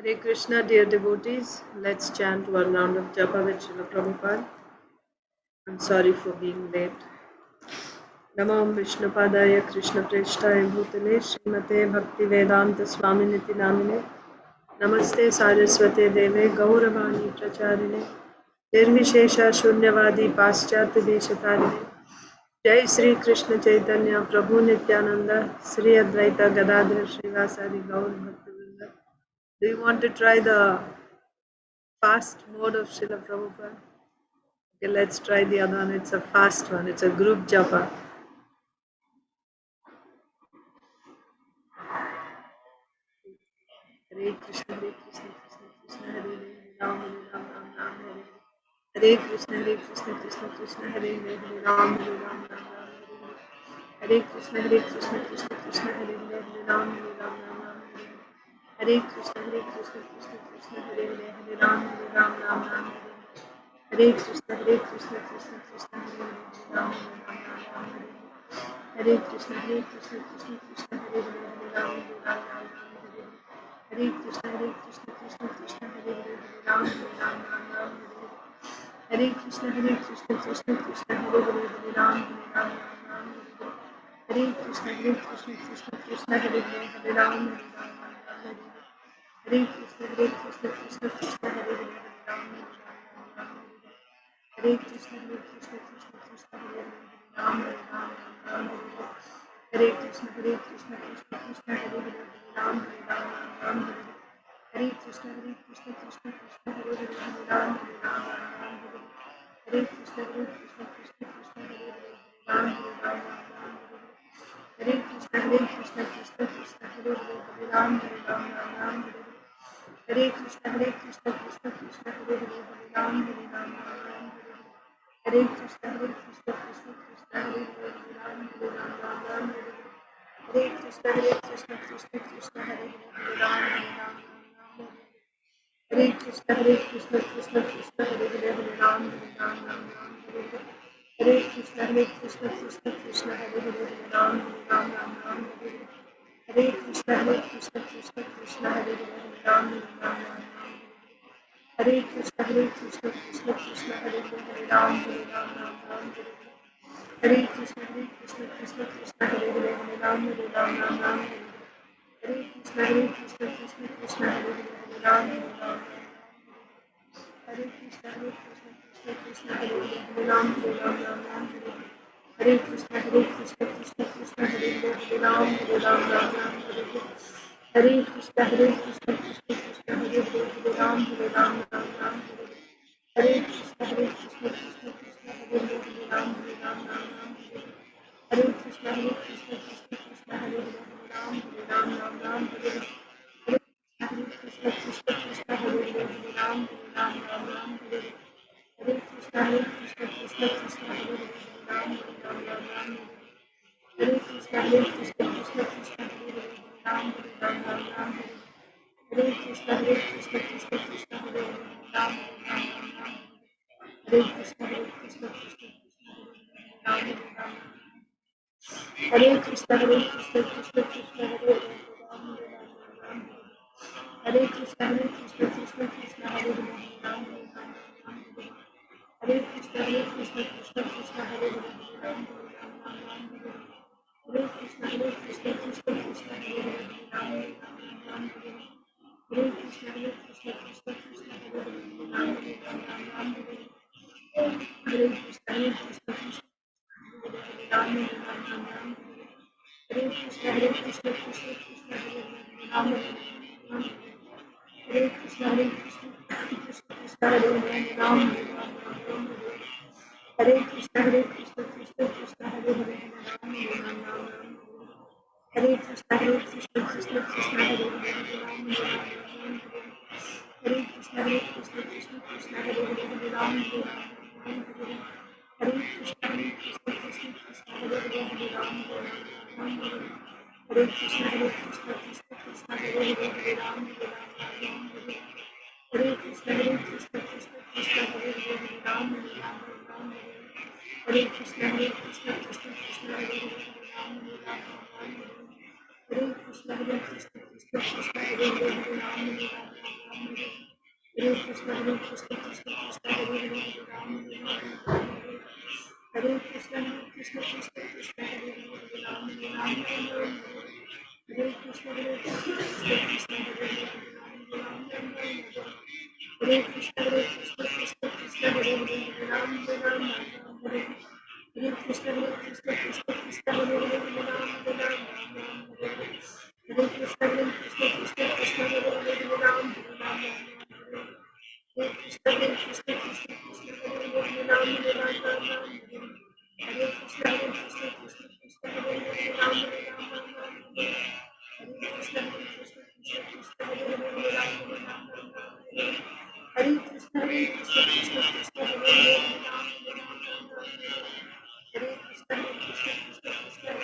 Hare Krishna, dear devotees. Let's chant one round of japa with Srila Prabhupada. I'm sorry for being late. Namo Vishnupadaya Krishna Preshtaya Bhutale Srimate Bhakti Vedanta Swaminiti Namine Namaste Saraswate Deve Gauravani Pracharine Nirvishesha Shunyavadi Paschatya Deshatarine Jai Sri Krishna Chaitanya Prabhu Nityananda Sri Advaita Gadadhara Srivasadi Gaur Bhaktivinoda. Do you want to try the fast mode of Srila Prabhupada? Okay, let's try the other one. It's a fast one. It's a group japa. Hare Krishna, Hare Krishna, Krishna Krishna, Hare Hare, Ram Hare Ram, Ram Ram Hare Hare. Hare Krishna, Krishna Krishna, Hare Hare, Ram Hare Ram, Ram Ram Hare Hare. Hare Krishna, Krishna Krishna, Hare Hare, Ram Hare Ram, Ram Ram Hare Hare. Hare Krishna, Krishna Krishna, Hare Hare, Ram Hare Ram, Ram Ram Hare Hare. Hare Krishna, Krishna Krishna, Hare Hare, Ram Hare Ram, Ram Ram Hare Hare. Hare Krishna, Krishna Krishna, Hare Hare, Ram Hare Ram, Ram Ram Hare Hare. Hare Krishna, Krishna Krishna, Hare Hare, Ram Hare Ram, Ram Ram Hare Hare. Hare Krishna, Krishna Krishna, Hare Hare, Ram Hare Ram, Ram Ram Hare Hare. Hare Krishna, Krishna Hare Hare, Ram Hare Ram, Ram Ram Hare Hare. Hare Krishna, Krishna Hare Hare, Ram Hare Ram, Ram Ram Hare Hare. Hare Krishna, Krishna Hare Hare, Ram Hare Ram, Ram Ram Hare Hare. Hare Krishna, Krishna Hare Hare, Ram Hare Ram, Ram Ram Hare Hare. Hare Krishna, Krishna Hare Hare, Ram Hare Ram, Ram Ram Hare Hare. Hare Krishna, Krishna Hare Hare, Ram Hare Ram, Ram Ram Hare Hare. Hare Krishna, Krishna Hare Hare, Ram Hare Ram, Ram Ram Hare Hare. Hare Krishna, Krishna Hare Hare, Ram Hare Ram, Ram Ram Hare Hare. Hare Krishna, Krishna Hare Hare, Ram Hare Ram, Ram Ram Hare Hare. Hare Krishna, Krishna Hare Hare, Ram Hare Ram, Ram Ram Hare Hare. Hare Krishna, Krishna Hare Hare, Ram Hare Ram, Ram Ram Hare Hare. Hare Krishna, Krishna Hare Hare, Ram Hare Ram, Ram Ram Hare Hare. Hare Krishna, Krishna Hare Hare, Ram Hare Ram, Ram Ram Hare Hare. Hare Krishna, Krishna Hare Hare, Ram Hare Ram, Ram Ram Hare Hare. Hare Krishna, Krishna Hare Hare, Ram Hare Ram, Ram Ram Hare Hare. Hare Krishna, Krishna Hare Hare, Ram Hare Ram, Ram Ram Hare Hare. Hare Krishna, Krishna Hare Hare, Ram Hare Ram, Ram Ram Hare Hare. Hare Krishna, Krishna Hare Hare, Ram Hare Ram, Ram Ram Hare Hare. Hare Krishna, Krishna Hare Hare, Ram Hare Ram, Ram Ram Hare Hare. Hare Krishna, Krishna Hare Hare, Ram Hare Ram, Ram Ram Hare Hare. Hare Krishna, Krishna Hare Hare, Ram Hare Ram, Ram Ram Hare Hare. Hare Krishna, Krishna Hare Hare, Ram Hare Ram, Ram Ram Hare Hare. Hare Krishna, Krishna Hare Hare, Ram Hare Ram, Ram Ram Hare Hare. Hare Krishna, Krishna Hare Hare, Ram Hare Ram, Ram Ram Hare Hare. Hare Krishna, Krishna Hare Hare, Ram Hare Ram, Ram Ram Hare Hare. Hare Krishna, Krishna Hare Hare, Ram Hare Ram, Ram Ram. Hare Krishna, Krishna Hare Hare, Ram Hare Ram, Ram Ram Hare Hare. Hare Krishna, Krishna Hare Hare, Ram Hare Ram, Ram Ram Hare Hare. Hare Krishna, Krishna Hare Hare, Ram Hare Ram, Ram Ram Hare Hare. Hare Krishna, Krishna Hare Hare, Ram Hare Ram, Ram Ram Hare Hare. Hare Krishna, Krishna Hare Hare, Ram Hare Ram, Ram Ram Hare Hare. Hare Krishna, Krishna Hare Hare, Ram Hare Ram, Ram Ram Hare Hare. Hare Krishna, Krishna Hare Hare, Ram Hare Ram, Ram Ram Hare Hare. Hare Krishna, Krishna Hare Hare, Ram Hare Ram, Ram Ram Hare Hare. Hare Krishna, Krishna Hare Hare, Ram Hare Ram, Ram Ram Hare Hare. Hare Krishna, Krishna Hare Hare, Ram Hare Ram, Ram Ram Hare Hare. Hare Krishna, Krishna Hare Hare, Ram Hare Ram, Ram Ram Hare Hare. Hare Krishna, Krishna Hare Hare, Ram Hare Ram, Ram Ram Hare Hare. Hare Krishna, Krishna Hare Hare, Ram Hare Ram, Ram Ram Hare Hare. Hare Krishna, Krishna Hare Hare, Ram Hare Ram, Ram Ram Hare Hare. Hare Krishna, Krishna Hare Hare, Ram Hare Ram, Ram Ram Hare Hare. Hare Krishna, Krishna Hare Hare, Ram Hare Ram, Ram Ram Hare Hare. Hare Krishna Krishna Krishna Hare Hare Ram Ram Hare Krishna Krishna Krishna Hare Hare Ram Ram Hare Krishna Krishna Krishna Hare Hare Ram Ram Hare Krishna Krishna Krishna Hare Hare Ram Ram Hare Krishna Krishna Krishna Hare Hare Ram Ram Hare Krishna Krishna Krishna Hare Hare Ram Ram Hare Krishna Krishna Krishna Hare Hare Ram Ram Hare Krishna Krishna Krishna Hare Hare Ram Ram Hare Krishna Krishna Krishna Hare Hare Ram Ram Hare Krishna Krishna Krishna Hare Hare Ram Hare Krishna Krishna Krishna Hare Hare Ram Hare Krishna Krishna Krishna Hare Hare Ram Hare Krishna Krishna Krishna Hare Hare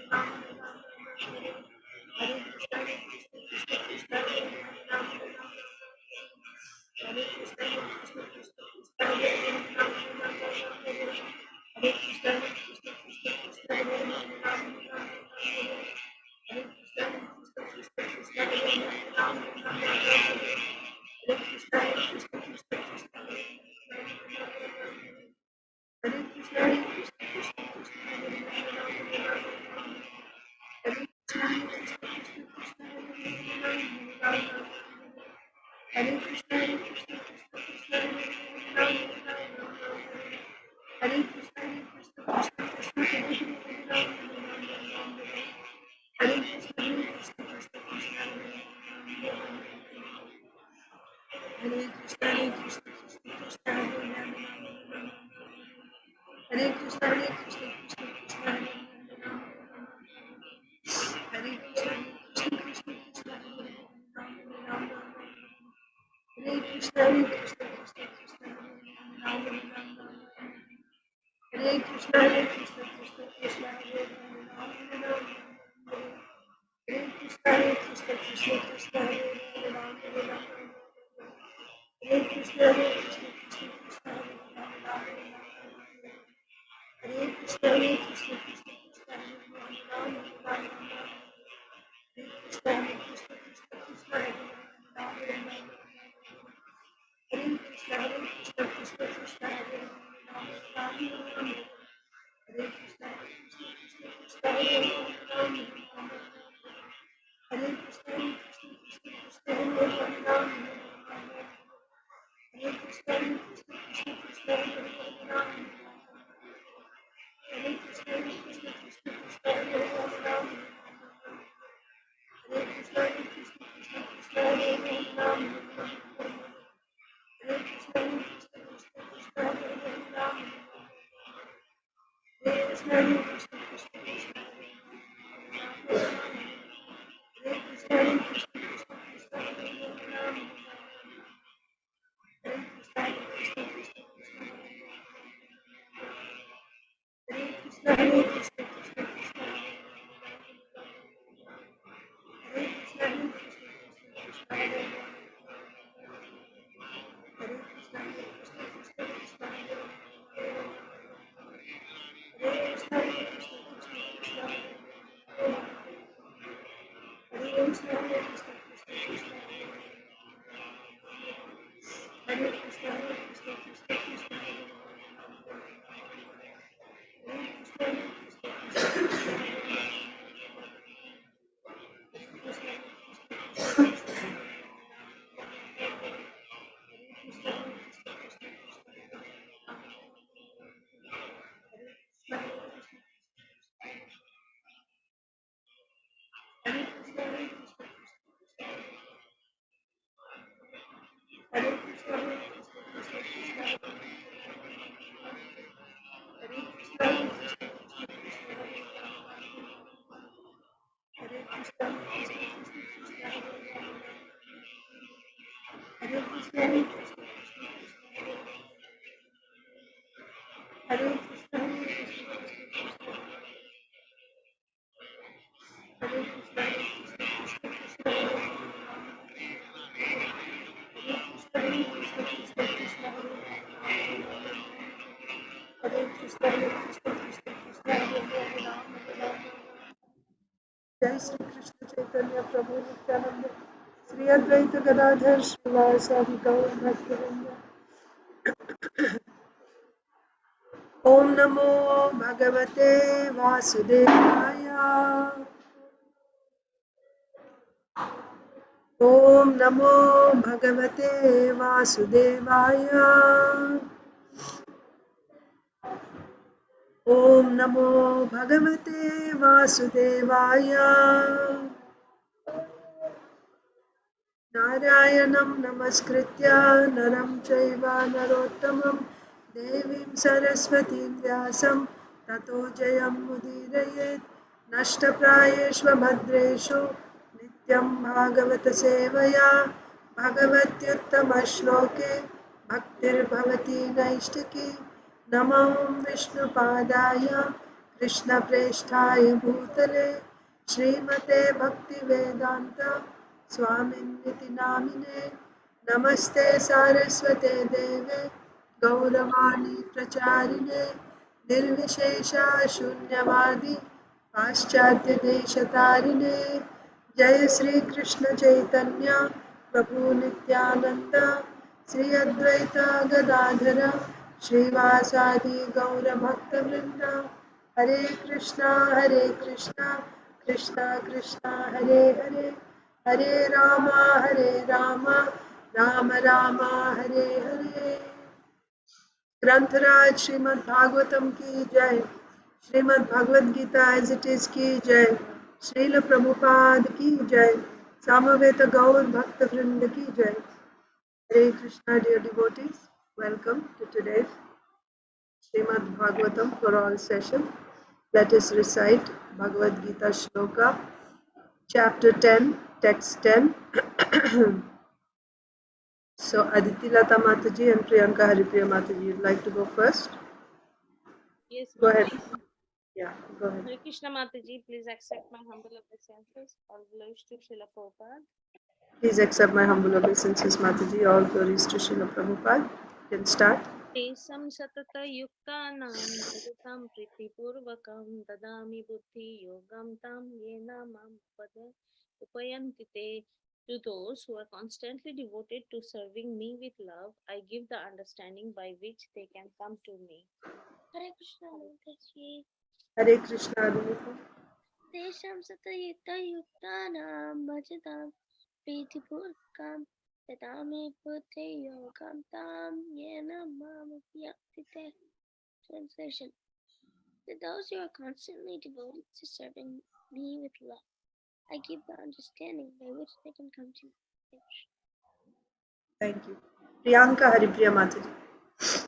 Ram Hare Krishna Krishna Krishna Hare Hare Ram Hare Krishna Krishna Krishna Hare Hare Ram Hare Krishna Krishna Krishna Hare Hare Krishna Krishna Krishna Hare Hare Ram Hare Krishna Krishna Krishna Hare Hare Ram Hare Krishna Krishna Krishna Hare Hare Hare Krishna Krishna Krishna Hare Hare Hare Krishna Krishna Krishna Hare Krishna Krishna Krishna Hare Krishna Krishna Krishna Hare Krishna Krishna Krishna Hare Krishna Krishna Krishna Hare Krishna Krishna Krishna Hare Krishna Krishna Krishna Hare Krishna Krishna Krishna Hare Krishna Krishna Krishna Hare Krishna Krishna Krishna Hare Krishna Krishna Krishna Hare Krishna Krishna Krishna Hare Hare Krishna Krishna Krishna Hare Hare Krishna Krishna Krishna Hare Hare Krishna Krishna Krishna Hare Hare Krishna Krishna Krishna Hare Hare Krishna Krishna Krishna Hare Hare Krishna Krishna Krishna Hare Krishna Krishna Krishna Hare Krishna Krishna Hare Krishna Hare Krishna Krishna Krishna Hare Krishna Hare Krishna Krishna Hare Hare Krishna Hare Krishna Krishna Krishna Hare Krishna Hare Krishna Krishna Krishna Hare Krishna Hare Krishna Krishna Krishna Hare Krishna Hare Krishna Krishna Krishna Hare Krishna Hare Krishna Krishna Krishna Jai Sri Krishna Chaitanya Prabhu Nityananda Sri Advaita Gadadhar Srivasadi Gaur Bhaktivinoda. Om Namo Bhagavate Vasudevaya. Om Namo Bhagavate Vasudevaya. Om Namo Bhagavate Vasudevaya. Narayanam Namaskritya Naram Chaiva Narottamam Devim Saraswatim Vyasam Tato Jayam Mudirayet Nashtaprayeshva Bhadreshu Nityam Bhagavata Sevaya Bhagavatyuttama Shloke Bhaktir Bhavati Naishtaki Namam Vishnu Padaya Krishna Presthaya Bhutale Srimate Bhakti Vedanta Swaminithi Namine Namaste Saraswate Deve Gauravani Pracharine Nirvishesha Shunyavadi Paschatya Deshatarine Jai Sri Krishna Chaitanya Prabhu Nityananda Sri Advaita Gadadhara Srivasadi Gaura Bhakta Vrinda Hare Krishna Krishna Krishna Hare Hare Hare Rama Rama Rama Hare Hare ग्रंथराज Shrimad Bhagavatam की जय Shrimad Bhagavad Gita as it is की जय श्रील प्रभुपाद की जय सामवेद गौर भक्त वृंद की जय Hare Krishna dear devotees welcome to today's Srimad Bhagavatam for all session let us recite Bhagavad Gita shloka chapter 10 text 10 So Aditi Lata Mataji and Priyanka Haripriya Mataji, you'd like to go first? Yes, Go ahead. Mataji. Yeah, go ahead. Hare Krishna Mataji, please accept my humble obeisances. All glories to Srila Prabhupada. Please accept my humble obeisances, Mataji. All glories to Srila Prabhupada. You can start. Tesam satata yuktanam bhagatam pritipurvakam dadami buddhi yogam tam yena mam upayantite. To those who are constantly devoted to serving me with love, I give the understanding by which they can come to me. Hare Krishna Mataji. Hare Krishna. Tesam satayita yuktanam bhajatam pritipurvakam dadami buddhi yogam tam yena mam upayantite. Translation. To those who are constantly devoted to serving me with love, I give the understanding by which they can come to me. Thank you. Priyanka Haripriya Mataji.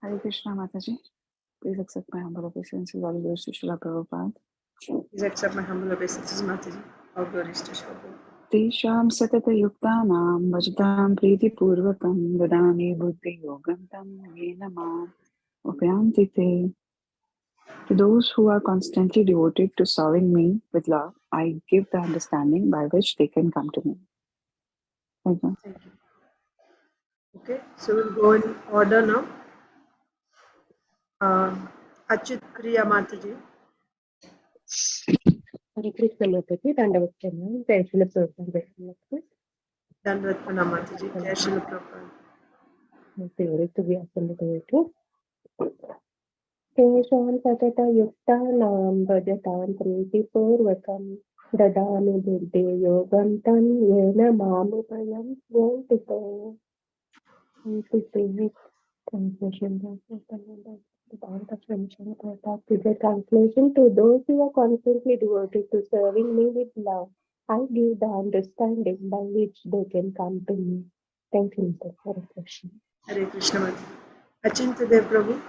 Hare Krishna Mataji. Please accept my humble obeisances. All glories to Srila Prabhupada. Please accept my humble obeisances, Mataji. All glories to Srila Prabhupada. Tesham satata yuktanam bhajatam priti purvakam dadami buddhi yogam tam yena mam upayantite. To those who are constantly devoted to serving me with love, I give the understanding by which they can come to me. Thank you. Thank you. Okay, so we'll go in order now. Achit Priya Mataji. Hare Krishna Mataji, Dandavat Pranam, Jai Srila Prabhupada. Dandavat Pranam Mataji. Jai Srila Prabhupada. Favorite to be assembly. Tesham satata yuktanam bhajatam priti purvakam dadami buddhi yogam tam yena mamupayam yantite. Translation. Translation. To those who are constantly devoted to serving me with love, I give the understanding by which they can come to me. Thank you, Mr. Hare Krishna. Hare Krishna Mataji. Achintadev Prabhu.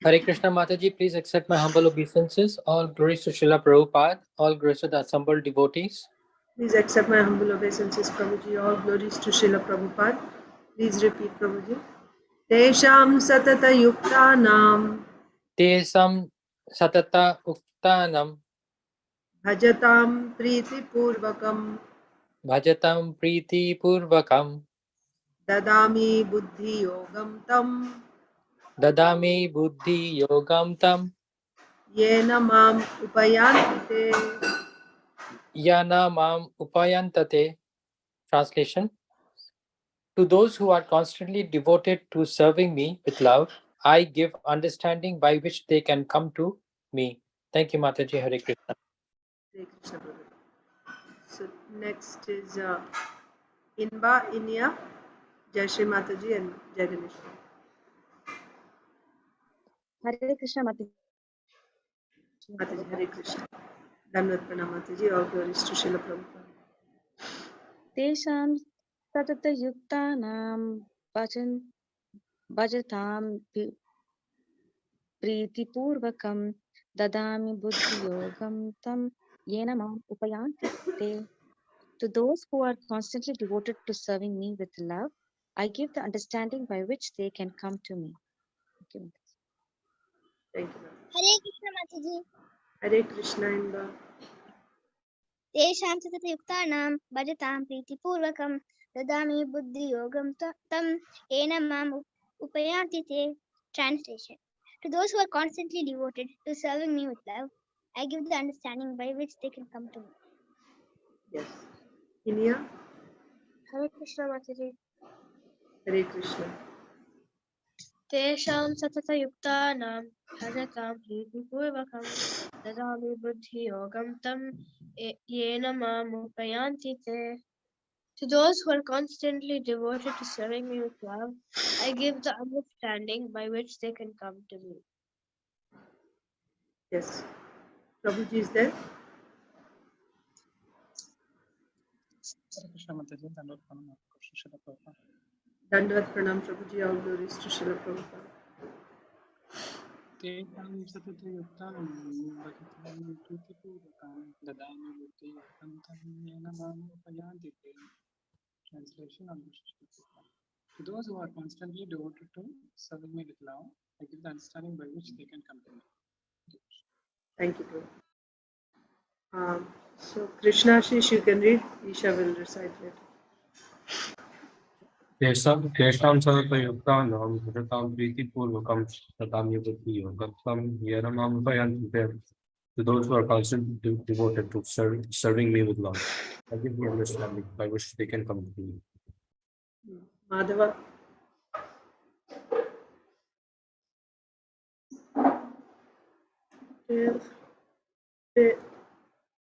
Hare Krishna Mataji, please accept my humble obeisances. All glories to Srila Prabhupada. All glories to the assembled devotees. Please accept my humble obeisances, Prabhuji. All glories to Srila Prabhupada. Please repeat, Prabhuji. Tesham satata yuktanam Tesam satata uktanam bhajatam priti purvakam bhajatam priti purvakam dadami buddhi yogam tam dadami buddhi yogam tam yena mam upayantite. yana mam upayantate. Translation. To those who are constantly devoted to serving me with love, I give understanding by which they can come to me. Thank you, Mataji. Hare Krishna. Hare Krishna, brother. So next is Inba, Inya, Jai Shri Mataji and Jai Ganesh. Hare Krishna Mataji. Mataji, Hare Krishna. Dandavat Pranam Mataji, all glories to Srila Prabhupada. Tesham Tatatayuktanam Bhajatam Pritipurvakam Dadami Buddhiyogam Tam Yenamam Upayanti Te. To those who are constantly devoted to serving me with love, I give the understanding by which they can come to me. Thank you. Thank you, ma'am. Hare Krishna Mataji. Hare Krishna, Inba. Tesham Tatatayuktanam Bhajatam Pritipurvakam Dadami Buddhiyogam Tam Yenamam Upayanti Te. Translation. To those who are constantly devoted to serving me with love, I give the understanding by which they can come to me. Yes. Inya, Hare Krishna Mataji. Hare Krishna. Tesham Tatatayuktanam Bhajatam Pritipurvakam Dadami Buddhiyogam Tam Yenamam Upayanti Te. To those who are constantly devoted to serving me with love, I give the understanding by which they can come to me. Yes. Prabhuji is there? Dandavat Pranam Prabhuji, all glories to Srila Prabhupada. Tekam Satatayuktanam Bhajatam Pritipurvakam Dadami Buddhiyogam Tam Yenamam Upayanti Te. Translation of the Shloka. To those who are constantly devoted to serving me with love, I give the understanding by which they can come to me. Thank you, Prabhu. So Krishna Ashish, you can read. Isha will recite later. Tesham Satatayuktanam Bhajatam Pritipurvakam Dadami Buddhiyogam Tam Yenamam Upayanti Te. To those who are constantly devoted to serving me with love, I give the understanding by which they can come to me. Madhava.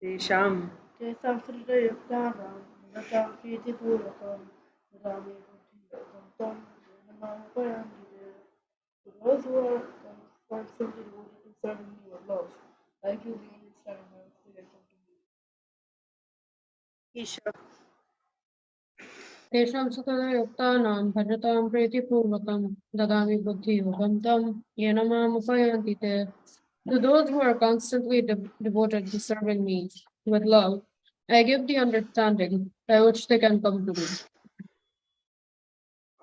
Tesham Satatayuktanam Bhajatam Pritipurvakam Dadami Buddhiyogam Tam Yenamam Upayanti Te. To those who are constantly devoted to serving me with love, I give the understanding by which they can come to me. Isha. Tesham Satatayuktanam Bhajatam Pritipurvakam Dadami Buddhiyogam Tam Yenamam Upayanti Te. To those who are constantly devoted to serving me with love, I give the understanding by which they can come to me.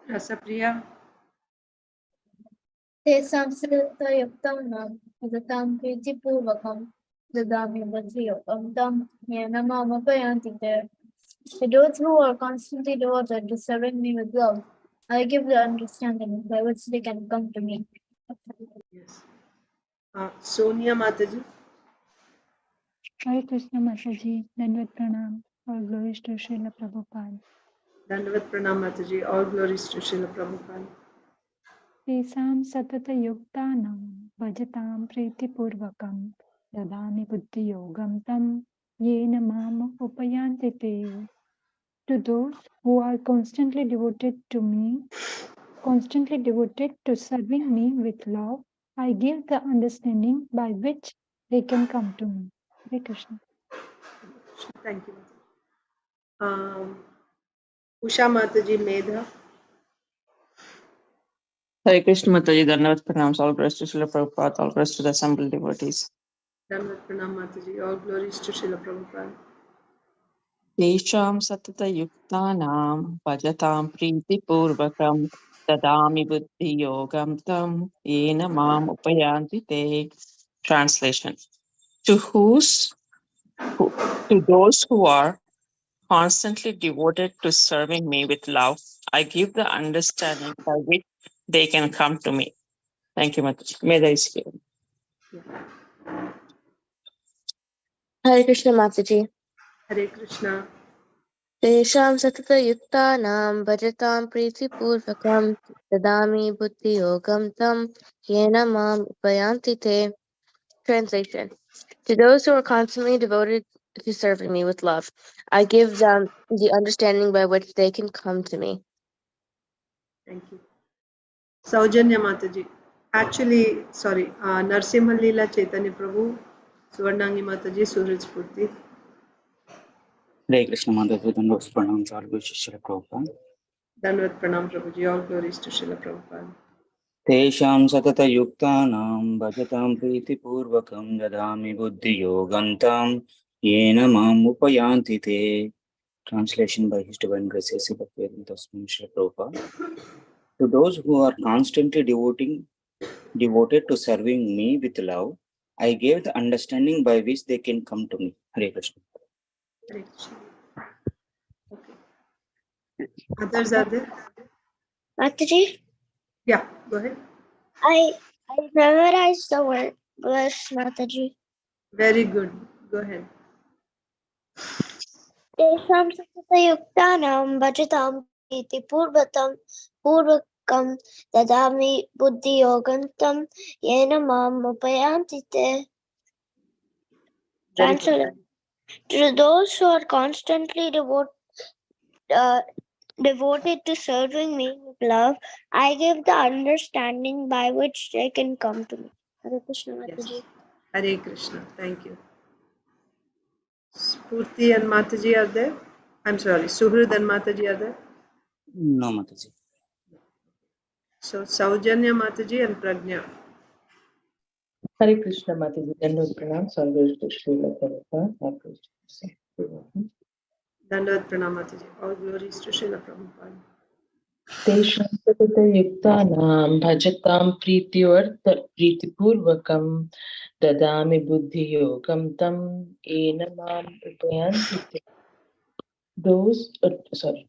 Rasapriya. Tesham Satatayuktanam Bhajatam Pritipurvakam Dadami Buddhiyogam Tam Yenamam Upayanti Te. To those who are constantly devoted to serving me with love, I give the understanding by which they can come to me. Yes. Sonia Mataji. Hare Krishna Mataji, Dandavat Pranam, all glories to Srila Prabhupada. Dandavat Pranam Mataji, all glories to Srila Prabhupada. Tesam Satatayuktanam Bhajatam Pritipurvakam Dadami Buddhiyogam Tam Yenamam Upayanti Te. To those who are constantly devoted to serving me with love, I give the understanding by which they can come to me. Hare Krishna. Thank you. Usha Mataji, Medha. Hare Krishna Mataji, Dandavat Pranams, all glories to Srila Prabhupada, all glories to the assembled devotees. Dandavat Pranam Mataji, all glories to Srila Prabhupada. Tesham Satatayuktanam Bhajatam Pritipurvakam Dadami Buddhiyogam Tam Yenamam Upayanti Te. Translation. To those who are constantly devoted to serving me with love, I give the understanding by which they can come to me. Thank you, Mataji. May the is here. Hare Krishna Mataji. Hare Krishna. तेषां सततयुक्तानां भजतां प्रीतिपूर्वकं ददामि बुद्धियोगं तं येन माम् उपयान्ति ते. Translation. To those who are constantly devoted to serving me with love, I give them the understanding by which they can come to me. Thank you. Saujanya Mataji. Actually, sorry, Narsimha Leela Chaitanya Prabhu, Suvarnangi Mataji, Suraj Purti. Hare Krishna Mataji, Dandavat Pranam to all Guru Srila Prabhupada. Dandavat Pranam Prabhuji, all glories to Srila Prabhupada. Tesham satata yuktanam bhajatam priti purvakam dadami buddhi yogantam yena mam upayanti te. Translation by His Divine Grace A.C. Bhaktivedanta Swami Srila Prabhupada. To those who are constantly devoted to serving me with love, I gave the understanding by which they can come to me. Hare Krishna. Hare Krishna. Okay. Others are there? Mataji, Yeah, go ahead. I memorized the word verse, Mataji. Very good. Go ahead. तेषां सततयुक्तानां भजतां पूर्वकं ददामि बुद्धियोगं तं येन माम् उपयान्ति ते. Very good. Translation. To those who are constantly devoted to serving me with love, I give the understanding by which they can come to me. Hare Krishna, Mataji. Yes. Hare Krishna. Thank you. Spurti and Mataji are there? I'm sorry, Suhrid and Mataji are there? No Mataji. So Saujanya Mataji and Prajna. Hare Krishna Mataji, Dandavat Pranam, Sarvas to Srila Prabhupada. Hare Krishna. Dandavat Pranam Mataji. All glories to Srila Prabhupada. Tesham satayuktanam bhajatam pritipurvakam dadami buddhi yogam tam ena mam upayanti te.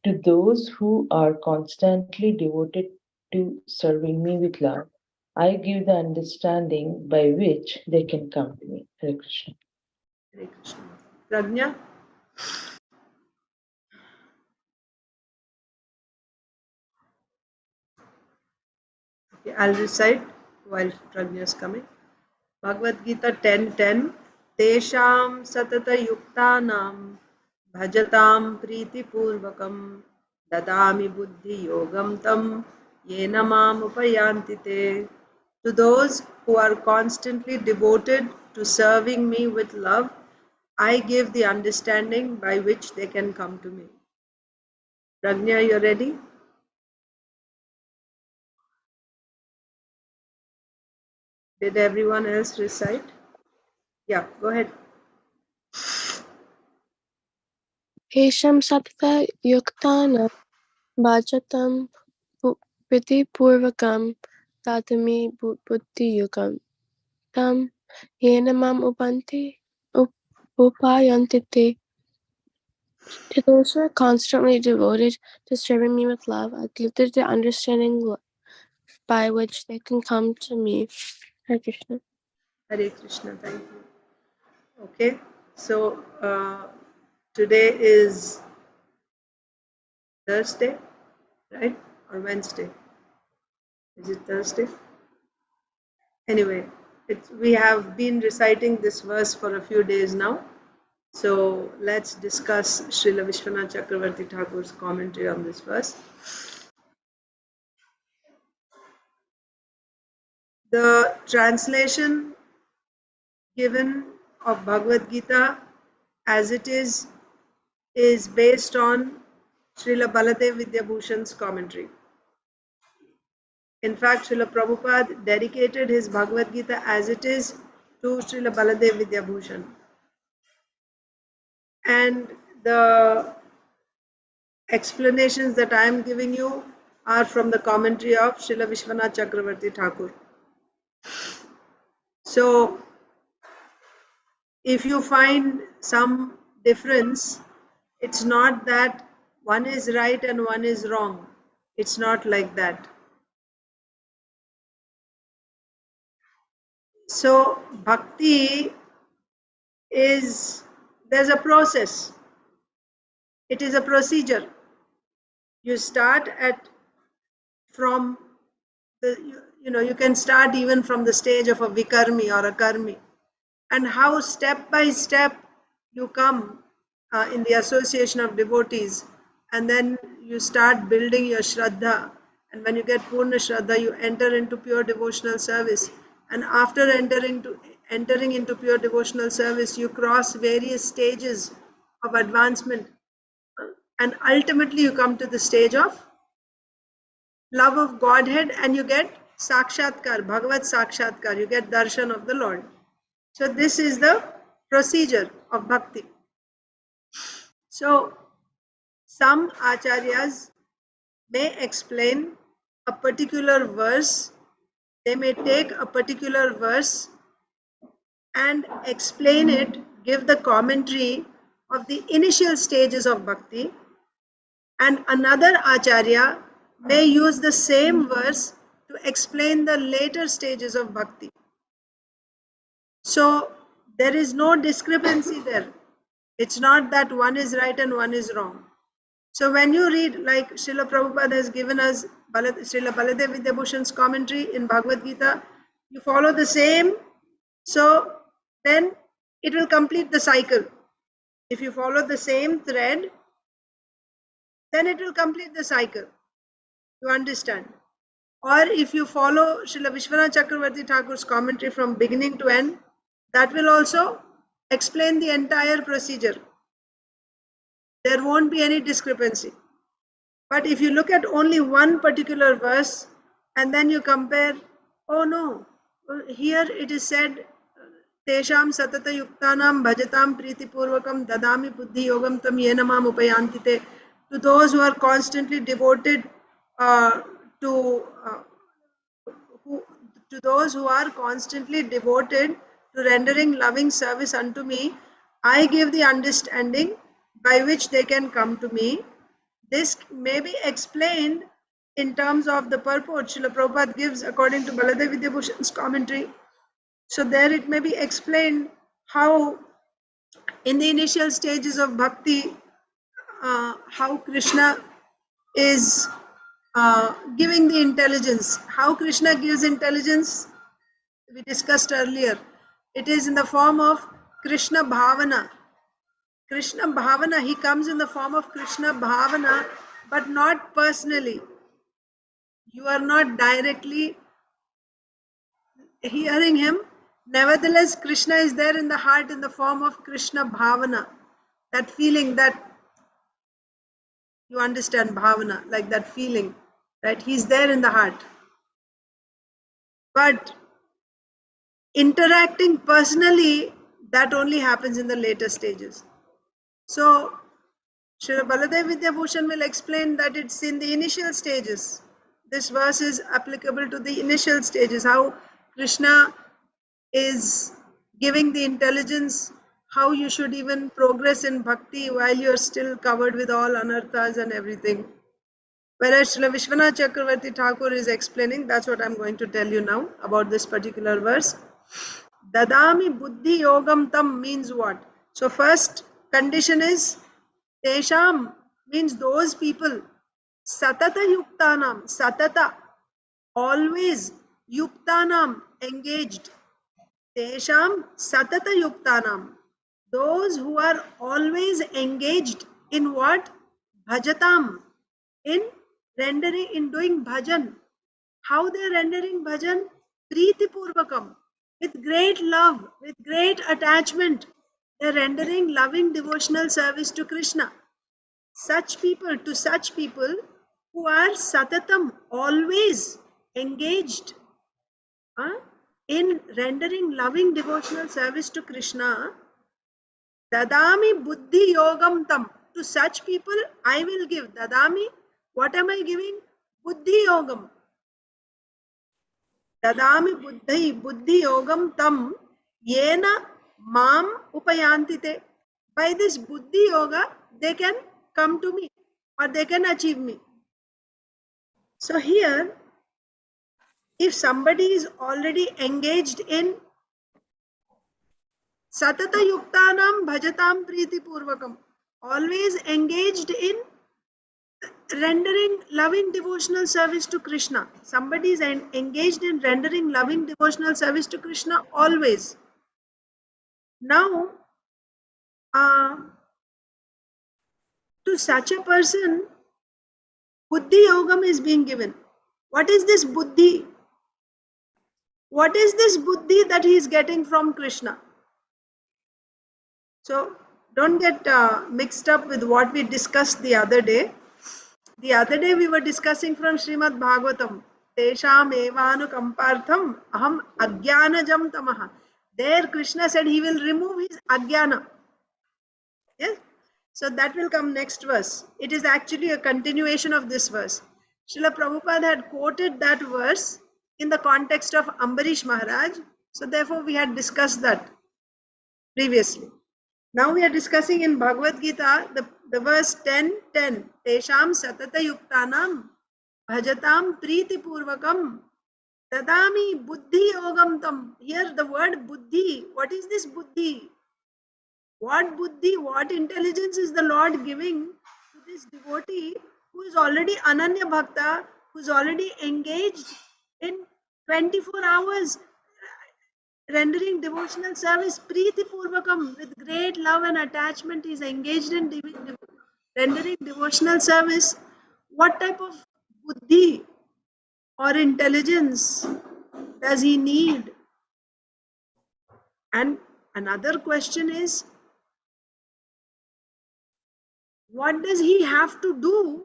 To those who are constantly devoted to serving me with love, I give the understanding by which they can come to me. Hare Krishna. Hare Krishna. Prajna. Okay, I'll recite while Prajna is coming. Bhagavad Gita 10:10. Tesham satata yuktanam bhajatam priti purvakam dadami buddhi yogam tam yena mam upayanti te. To those who are constantly devoted to serving me with love, I give the understanding by which they can come to me. Prajna, you ready? Did everyone else recite? Yeah, go ahead. Hesham Sapta Yuktana Bhajatam Purvakam Tatami Buddhi Yukam Tam Yenamam Upayantite. To those who are constantly devoted to serving me with love, I give them the understanding by which they can come to me. Hare Krishna. Hare Krishna, thank you. Okay, so today is Thursday, right? Or Wednesday? Is it Thursday? Anyway, we have been reciting this verse for a few days now. So let's discuss Srila Vishwanath Chakravarti Thakur's commentary on this verse. The translation given of Bhagavad Gita as it is based on Srila Baladev Vidyabhushan's commentary. In fact, Srila Prabhupada dedicated his Bhagavad Gita as it is to Srila Baladev Vidyabhushan. And the explanations that I am giving you are from the commentary of Srila Vishwanath Chakravarti Thakur. So, if you find some difference, it's not that one is right and one is wrong. It's not like that. So, bhakti there's a process. It is a procedure. You start from you can start even from the stage of a vikarmi or a karmi, and how step by step you come in the association of devotees, and then you start building your shraddha, and when you get purna shraddha, you enter into pure devotional service, and after entering into pure devotional service, you cross various stages of advancement, and ultimately you come to the stage of love of Godhead, and you get sakshatkar, Bhagavad sakshatkar, you get darshan of the Lord. So this is the procedure of bhakti. So some acharyas may explain a particular verse, they may take a particular verse and explain it, give the commentary of the initial stages of bhakti, and another acharya may use the same verse to explain the later stages of bhakti. So there is no discrepancy there. It's not that one is right and one is wrong. So when you read, like Srila Prabhupada has given us Srila Baladev Vidyabhushan's commentary in Bhagavad Gita, you follow the same, so then it will complete the cycle. If you follow the same thread, then it will complete the cycle. You understand? Or if you follow Srila Vishwanath Chakravarti Thakur's commentary from beginning to end, that will also explain the entire procedure. There won't be any discrepancy. But if you look at only one particular verse and then you compare, oh no, here it is said, Tesham satata yuktanam bhajatam priti purvakam dadami buddhi yogam tam yenamam upayantite. To those who are constantly devoted to those who are constantly devoted to rendering loving service unto me, I give the understanding by which they can come to me. This may be explained in terms of the purport Srila Prabhupada gives according to Baladev Vidyabhushan's commentary. So there it may be explained how in the initial stages of bhakti, how Krishna is giving the intelligence. How Krishna gives intelligence, we discussed earlier. It is in the form of Krishna Bhavana. Krishna Bhavana, he comes in the form of Krishna Bhavana, but not personally. You are not directly hearing him. Nevertheless, Krishna is there in the heart in the form of Krishna Bhavana. That feeling, that you understand Bhavana, like that feeling, right? He's there in the heart. But interacting personally, that only happens in the later stages. So Srila Baladev Vidyabhushan will explain that it's in the initial stages. This verse is applicable to the initial stages, how Krishna is giving the intelligence, how you should even progress in bhakti while you're still covered with all anarthas and everything. Whereas Srila Vishwanath Chakravarti Thakur is explaining, that's what I'm going to tell you now about this particular verse. Dadami buddhi yogam tam means what? So first condition is Tesham means those people. Satata yuktanam, satata, always, yuktanam, engaged. Tesham satata yuktanam, those who are always engaged in what? Bhajatam, in rendering, in doing bhajan. How they are rendering bhajan? Priti purvakam, with great love, with great attachment. They are rendering loving devotional service to Krishna. Such people, to such people who are satatam, always engaged in rendering loving devotional service to Krishna, dadami buddhi yogam tam, to such people I will give. Dadami, what am I giving? Buddhi yogam. Dadami buddhi yogam tam yena mam upayantite. By this buddhi yoga, they can come to me or they can achieve me. So here, if somebody is already engaged in satata yuktanam bhajatam priti purvakam, always engaged in rendering loving devotional service to Krishna. Somebody is engaged in rendering loving devotional service to Krishna always. Now, to such a person, Buddhi Yogam is being given. What is this Buddhi? What is this Buddhi that he is getting from Krishna? So, don't get mixed up with what we discussed the other day. The other day we were discussing from Srimad Bhagavatam. Tesham evanukampartham aham agyanajam tamaha. There Krishna said he will remove his agyana. Yes? So that will come next verse. It is actually a continuation of this verse. Srila Prabhupada had quoted that verse in the context of Ambarish Maharaj. So therefore we had discussed that previously. Now we are discussing in Bhagavad Gita the verse 10:10. Tesham satata yuktanam bhajatam priti purvakam dadami buddhi yogam tam. Here the word buddhi. What is this buddhi? What buddhi, what intelligence is the Lord giving to this devotee who is already Ananya Bhakta, who is already engaged in 24 hours rendering devotional service, Preeti Purvakam, with great love and attachment, is engaged in rendering devotional service. What type of buddhi or intelligence does he need? And another question is, what does he have to do?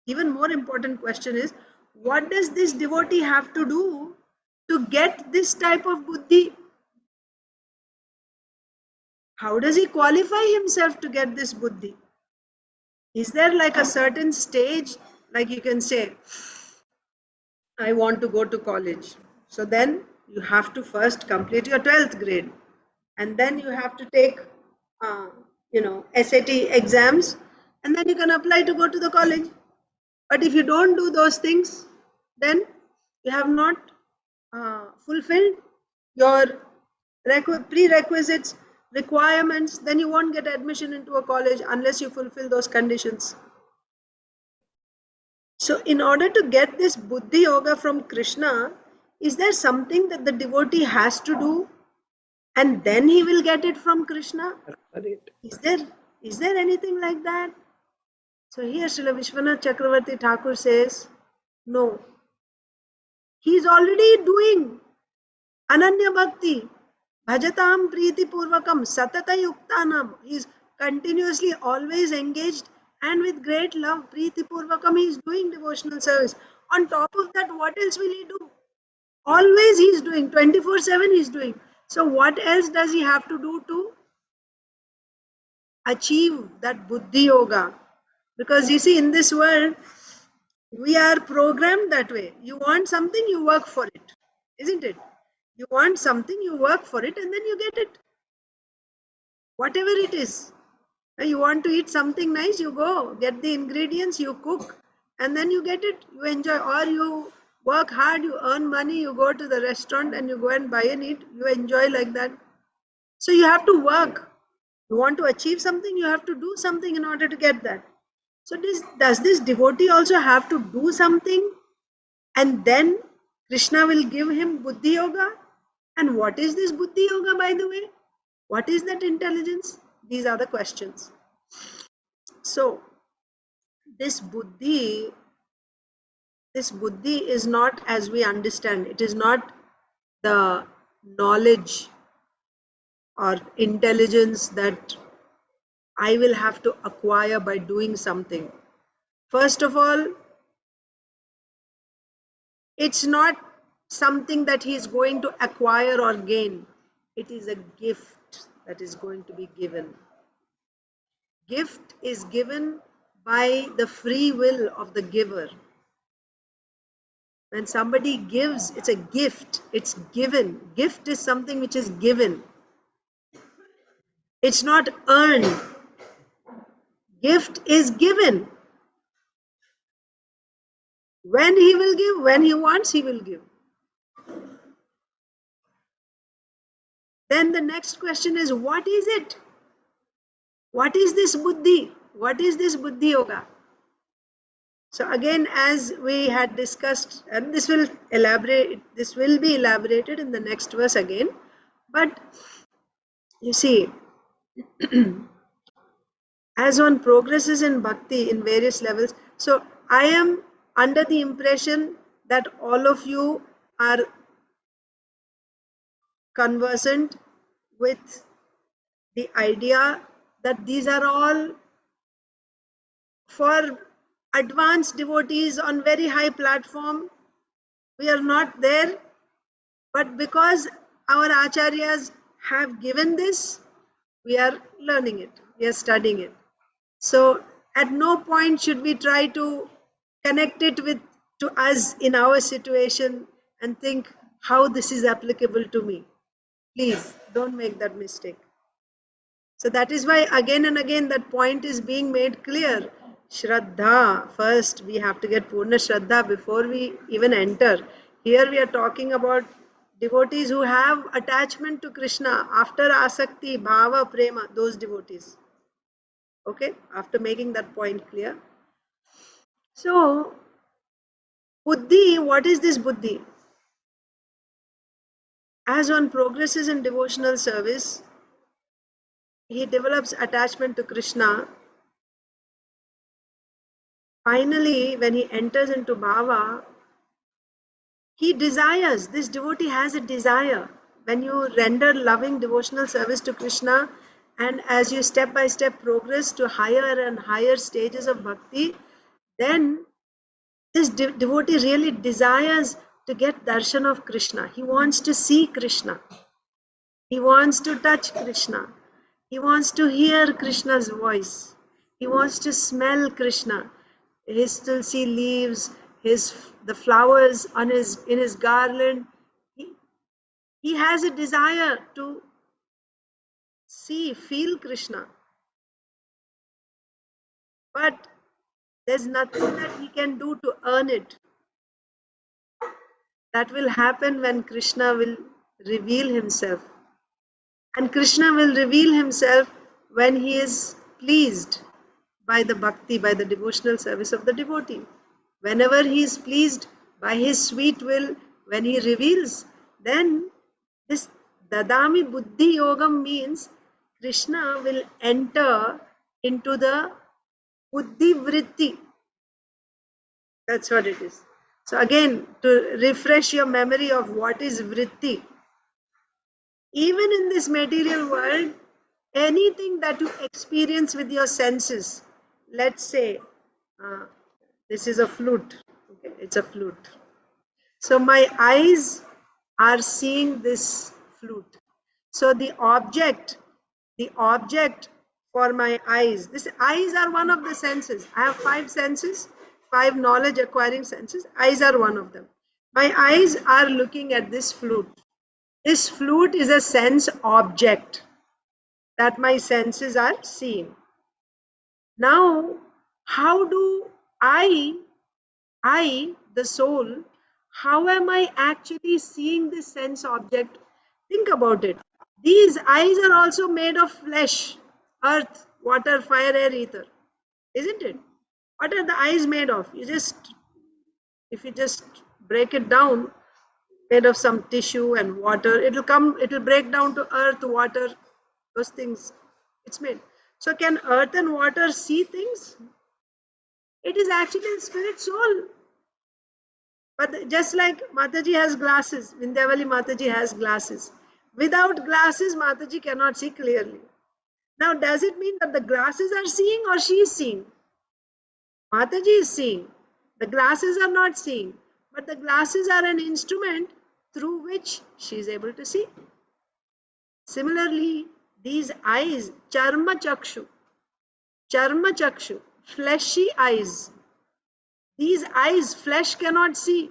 Even more important question is, what does this devotee have to do to get this type of buddhi? How does he qualify himself to get this buddhi? Is there like a certain stage, like you can say, I want to go to college. So then you have to first complete your 12th grade. And then you have to take, SAT exams. And then you can apply to go to the college. But if you don't do those things, then you have not fulfilled your prerequisites, requirements, then you won't get admission into a college unless you fulfill those conditions. So in order to get this Buddhi Yoga from Krishna, is there something that the devotee has to do and then he will get it from Krishna? Is there anything like that? So here Srila Vishwanath Chakravarti Thakur says, no. He is already doing Ananya Bhakti, Bhajatam Preeti Purvakam, Satata Yuktanam. He is continuously always engaged and with great love, Preeti Purvakam, he is doing devotional service. On top of that, what else will he do? Always he is doing, 24/7 he is doing. So what else does he have to do to achieve that Buddhi Yoga? Because you see, in this world, we are programmed that way. You want something, you work for it, isn't it? You want something, you work for it, and then you get it. Whatever it is. You want to eat something nice, you go, get the ingredients, you cook, and then you get it, you enjoy. Or you work hard, you earn money, you go to the restaurant and you go and buy and eat, you enjoy like that. So you have to work. You want to achieve something, you have to do something in order to get that. So does this devotee also have to do something? And then Krishna will give him Buddhi Yoga. And what is this Buddhi Yoga, by the way? What is that intelligence? These are the questions. So, this Buddhi is not as we understand. It is not the knowledge or intelligence that I will have to acquire by doing something. First of all, it's not something that he is going to acquire or gain. It is a gift that is going to be given. Gift is given by the free will of the giver. When somebody gives, it's a gift. It's given. Gift is something which is given. It's not earned. Gift is given. When he will give, when he wants, he will give. Then the next question is, what is it? What is this buddhi? What is this buddhi yoga? So again, as we had discussed, and this will be elaborated in the next verse again. But you see, as one progresses in bhakti in various levels, so I am under the impression that all of you are conversant with the idea that these are all for advanced devotees on very high platform. We are not there, but because our acharyas have given this, we are learning it, we are studying it. So at no point should we try to connect it to us in our situation and think how this is applicable to me. Please don't make that mistake. So that is why again and again that point is being made clear. Shraddha, first we have to get Purna Shraddha before we even enter. Here we are talking about devotees who have attachment to Krishna after Asakti, Bhava, Prema, those devotees. Okay, after making that point clear. So, Buddhi, what is this Buddhi? As one progresses in devotional service, he develops attachment to Krishna. Finally, when he enters into Bhava, he desires, this devotee has a desire. When you render loving devotional service to Krishna, and as you step by step progress to higher and higher stages of bhakti, then this devotee really desires to get darshan of Krishna. He wants to see Krishna. He wants to touch Krishna. He wants to hear Krishna's voice. He wants to smell Krishna. His tulsi leaves, the flowers in his garland. He has a desire to feel Krishna. But there's nothing that he can do to earn it. That will happen when Krishna will reveal himself. And Krishna will reveal himself when he is pleased by the bhakti, by the devotional service of the devotee. Whenever he is pleased by his sweet will, when he reveals, then this Dadami Buddhi Yogam means Krishna will enter into the Buddhi Vritti. That's what it is. So again, to refresh your memory of what is Vritti, even in this material world, anything that you experience with your senses, let's say, this is a flute, okay, it's a flute. So my eyes are seeing this flute. So the object for my eyes, these eyes are one of the senses. I have 5 senses, 5 knowledge acquiring senses. Eyes are one of them. My eyes are looking at this flute. This flute is a sense object that my senses are seeing. Now, how do I, the soul, how am I actually seeing this sense object? Think about it. These eyes are also made of flesh, earth, water, fire, air, ether. Isn't it? What are the eyes made of? If you just break it down, made of some tissue and water, it will break down to earth, water, those things. It's made. So can earth and water see things? It is actually spirit soul. But just like Mataji has glasses, Vindhyavali Mataji has glasses. Without glasses, Mataji cannot see clearly. Now, does it mean that the glasses are seeing or she is seeing? Mataji is seeing. The glasses are not seeing. But the glasses are an instrument through which she is able to see. Similarly, these eyes, charma chakshu, fleshy eyes. These eyes, flesh cannot see.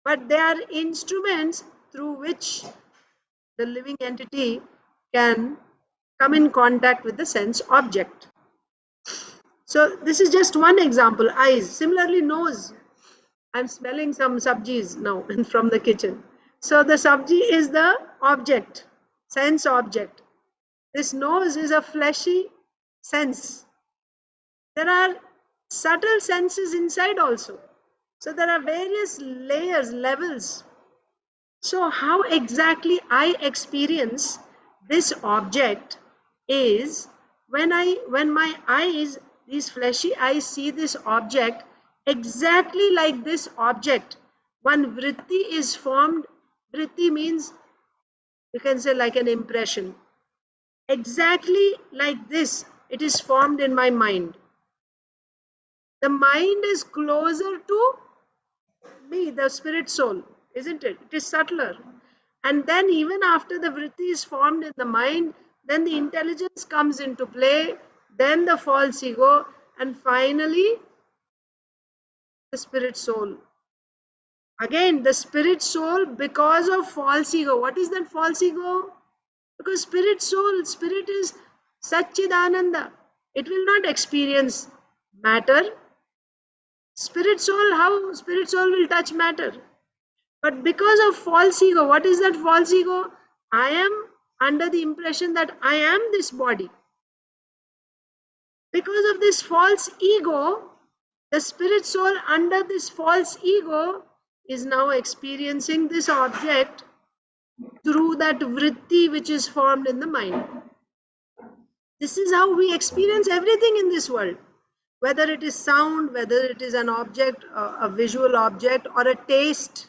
But they are instruments through which the living entity can come in contact with the sense object. So this is just one example, eyes. Similarly, nose. I'm smelling some sabjis now from the kitchen. So the sabji is the object, sense object. This nose is a fleshy sense. There are subtle senses inside also. So there are various layers, levels. So how exactly I experience this object is when my eyes, these fleshy eyes, see this object exactly like this object. One vritti is formed. Vritti means, you can say, like an impression. Exactly like this, it is formed in my mind. The mind is closer to me, the spirit soul, isn't it? It is subtler. And then even after the vritti is formed in the mind, then the intelligence comes into play, then the false ego, and finally the spirit soul. Again, the spirit soul, because of false ego. What is that false ego? Because spirit soul, spirit is Satchidananda. It will not experience matter. Spirit soul, how spirit soul will touch matter? But because of false ego, what is that false ego? I am under the impression that I am this body. Because of this false ego, the spirit soul under this false ego is now experiencing this object through that vritti which is formed in the mind. This is how we experience everything in this world. Whether it is sound, whether it is an object, a visual object, or a taste.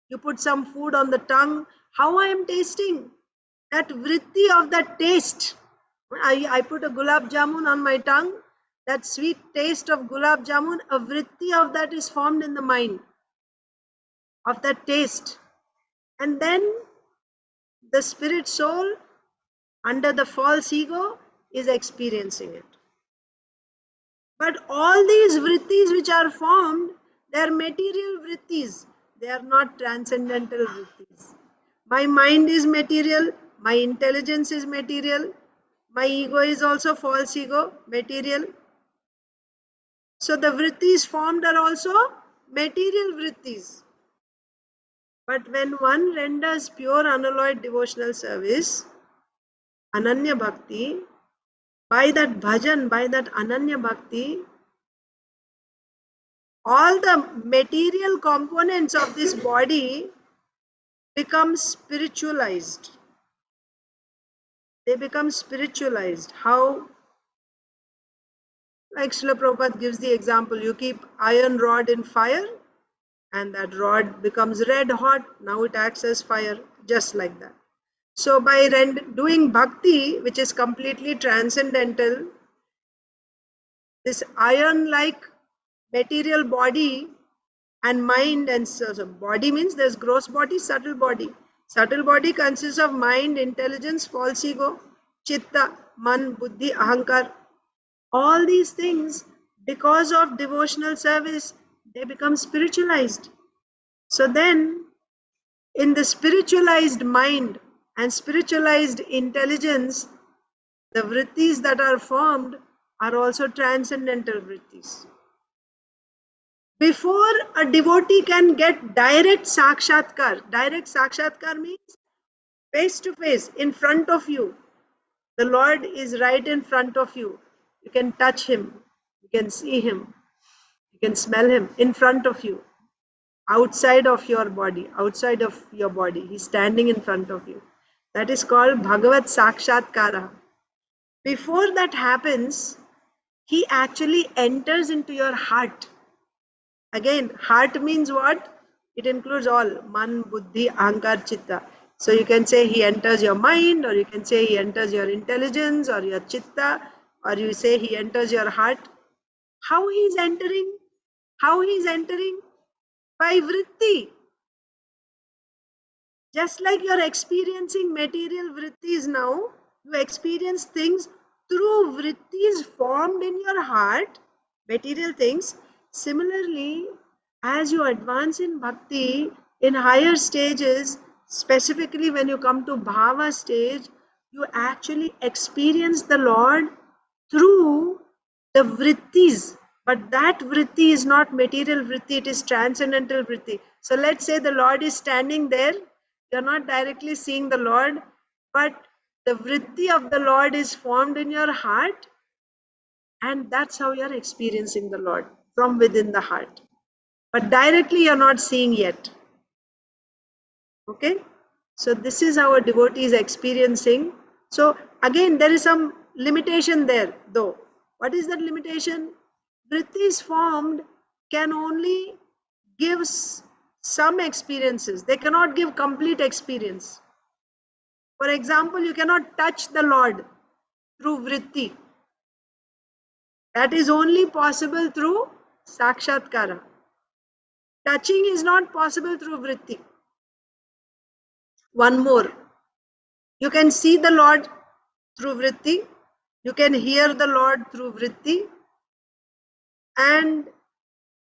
You put some food on the tongue, how I am tasting? That vritti of that taste. I put a gulab jamun on my tongue, that sweet taste of gulab jamun, a vritti of that is formed in the mind, of that taste. And then the spirit soul, under the false ego, is experiencing it. But all these vrittis which are formed, they are material vrittis. They are not transcendental vrittis. My mind is material, my intelligence is material, my ego is also false ego, material. So the vrittis formed are also material vrittis. But when one renders pure unalloyed devotional service, Ananya Bhakti, by that bhajan, by that Ananya Bhakti, all the material components of this body become spiritualized. They become spiritualized. How? Like Srila Prabhupada gives the example, you keep iron rod in fire and that rod becomes red hot. Now it acts as fire, just like that. So by doing bhakti, which is completely transcendental, this iron-like material body and mind, and so body means there's gross body, subtle body. Subtle body consists of mind, intelligence, false ego, chitta, man, buddhi, ahankar. All these things, because of devotional service, they become spiritualized. So then, in the spiritualized mind and spiritualized intelligence, the vrittis that are formed are also transcendental vrittis. Before a devotee can get direct sakshatkar means face to face, in front of you. The Lord is right in front of you. You can touch him, you can see him, you can smell him in front of you, outside of your body, He's standing in front of you. That is called Bhagavad Sakshatkara. Before that happens, he actually enters into your heart. Again, heart means what? It includes all man, buddhi, ahankar, chitta. So you can say he enters your mind, or you can say he enters your intelligence or your chitta, or you say he enters your heart. How he is entering? How he is entering? By vritti. Just like you're experiencing material vrittis now, you experience things through vrittis formed in your heart, material things. Similarly, as you advance in bhakti, in higher stages, specifically when you come to bhava stage, you actually experience the Lord through the vrittis. But that vritti is not material vritti, it is transcendental vritti. So let's say the Lord is standing there. You're not directly seeing the Lord, but The vritti of the Lord is formed in your heart, and that's how you're experiencing the Lord, from within the heart. But directly you're not seeing yet. Okay? So this is how a devotee is experiencing. So again, there is some limitation there, though. What is that limitation? Vrittis formed can only give some experiences. They cannot give complete experience. For example, you cannot touch the Lord through vritti. That is only possible through sakshatkara. Touching is not possible through vritti. One more. You can see the Lord through vritti. You can hear the Lord through vritti. And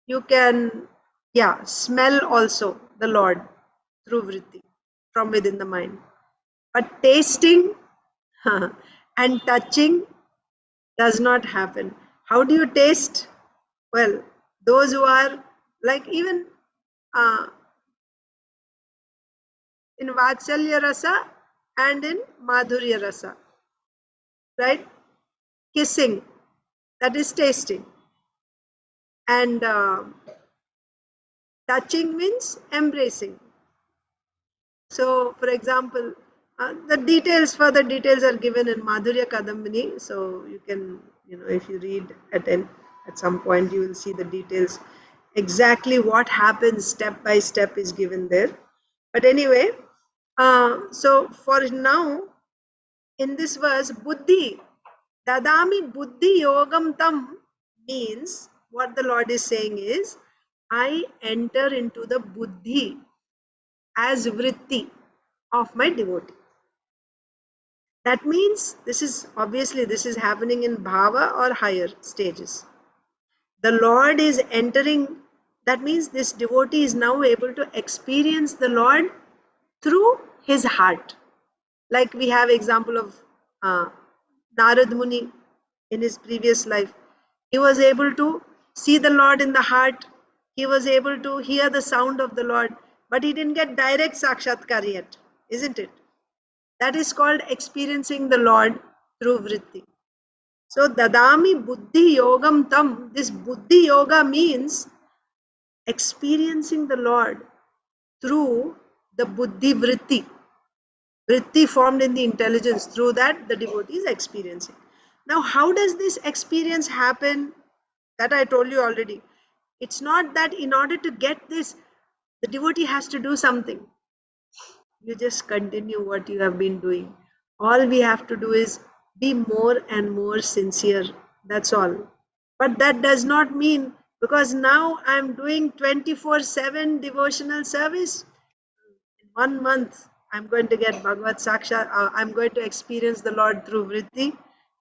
you can, smell also the Lord through vritti from within the mind. But tasting and touching does not happen. How do you taste? Well, those who are like even in Vatsalya Rasa and in Madhurya Rasa, right? Kissing, that is tasting. And touching means embracing. So, for example, further details are given in Madhurya Kadambini. So you can, if you read at some point, you will see the details. Exactly what happens step by step is given there. But anyway, so for now, in this verse, Buddhi, Dadami Buddhi Yogam Tam means, what the Lord is saying is, I enter into the Buddhi as vritti of my devotee. That means this is happening in bhava or higher stages. The Lord is entering, that means this devotee is now able to experience the Lord through his heart. Like we have example of Narad Muni in his previous life. He was able to see the Lord in the heart. He was able to hear the sound of the Lord, but he didn't get direct sakshatkar yet, isn't it? That is called experiencing the Lord through vritti. So dadami buddhi yogam tam. This buddhi yoga means experiencing the Lord through the buddhi vritti. Vritti formed in the intelligence, through that the devotee is experiencing. Now, how does this experience happen? That I told you already. It's not that in order to get this, the devotee has to do something. You just continue what you have been doing. All we have to do is be more and more sincere. That's all. But that does not mean, because now I'm doing 24/7 devotional service, in 1 month I'm going to get Bhagavad Saksha, I'm going to experience the Lord through vritti,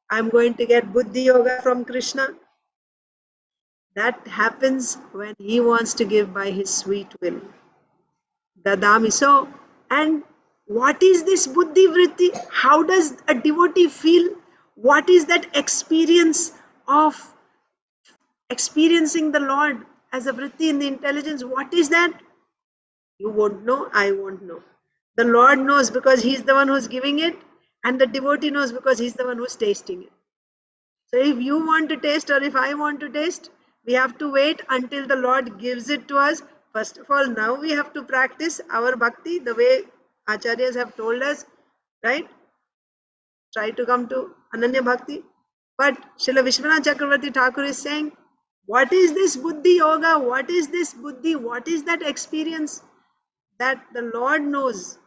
I'm going to get Buddhi Yoga from Krishna. That happens when he wants to give by his sweet will. Dadami. So, and what is this Buddhi Vritti? How does a devotee feel? What is that experience of experiencing the Lord as a Vritti in the intelligence? What is that? You won't know, I won't know. The Lord knows because he's the one who's giving it, and the devotee knows because he's the one who's tasting it. So if you want to taste, or if I want to taste, we have to wait until the Lord gives it to us. First of all, now we have to practice our bhakti the way Acharyas have told us, right? Try to come to Ananya Bhakti. But Srila Vishwanath Chakravarti Thakur is saying, what is this Buddhi Yoga? What is this Buddhi? What is that experience? That the Lord knows,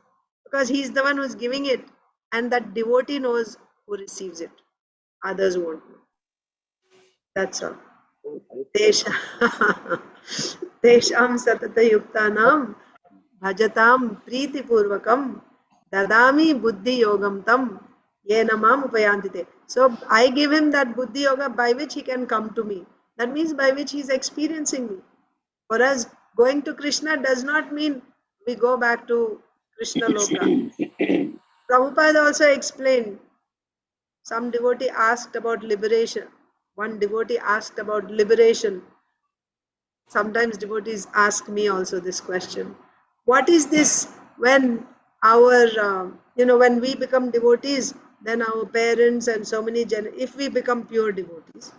because he is the one who is giving it, and that devotee knows who receives it. Others won't know. That's all. Tesham satatayuktanam bhajatam pritipurvakam dadami buddhi yogam tam yenamam upayantite. So I give him that buddhi yoga by which he can come to me. That means by which he is experiencing me. For us, going to Krishna does not mean we go back to Krishna Loka. Prabhupada also explained, some devotee asked about liberation. One devotee asked about liberation. Sometimes devotees ask me also this question. What is this when our You know, when we become devotees, then our parents and so many, if we become pure devotees,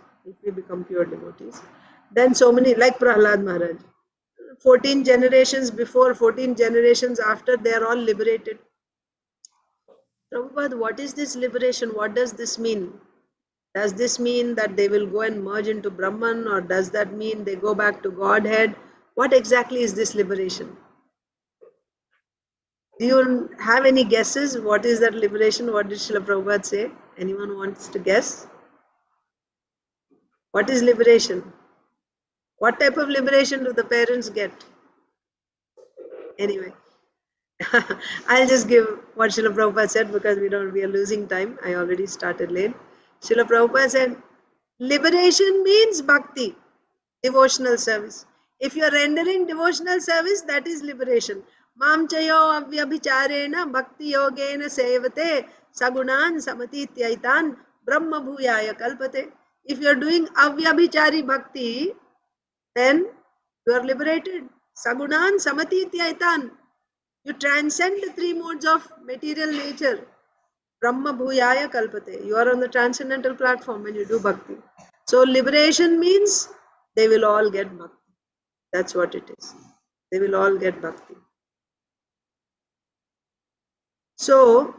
then so many, like Prahlad Maharaj, 14 generations before, 14 generations after, they are all liberated. Prabhupada, what is this liberation? What does this mean? Does this mean that they will go and merge into Brahman, or does that mean they go back to Godhead? What exactly is this liberation? Do you have any guesses? What is that liberation? What did Srila Prabhupada say? Anyone wants to guess? What is liberation? What type of liberation do the parents get? Anyway, I'll just give what Srila Prabhupada said, because we are losing time. I already started late. Srila Prabhupada said, liberation means bhakti, devotional service. If you are rendering devotional service, that is liberation. Mam chayo avyabhicharena bhakti yogena sevate sagunan samatityaitan brahma bhuyaya kalpate. If you are doing avyabhichari bhakti, then you are liberated. Sagunan samatityaitan. You transcend the three modes of material nature. Brahma bhuyaya kalpate. You are on the transcendental platform when you do bhakti. So liberation means they will all get bhakti. That's what it is. They will all get bhakti. So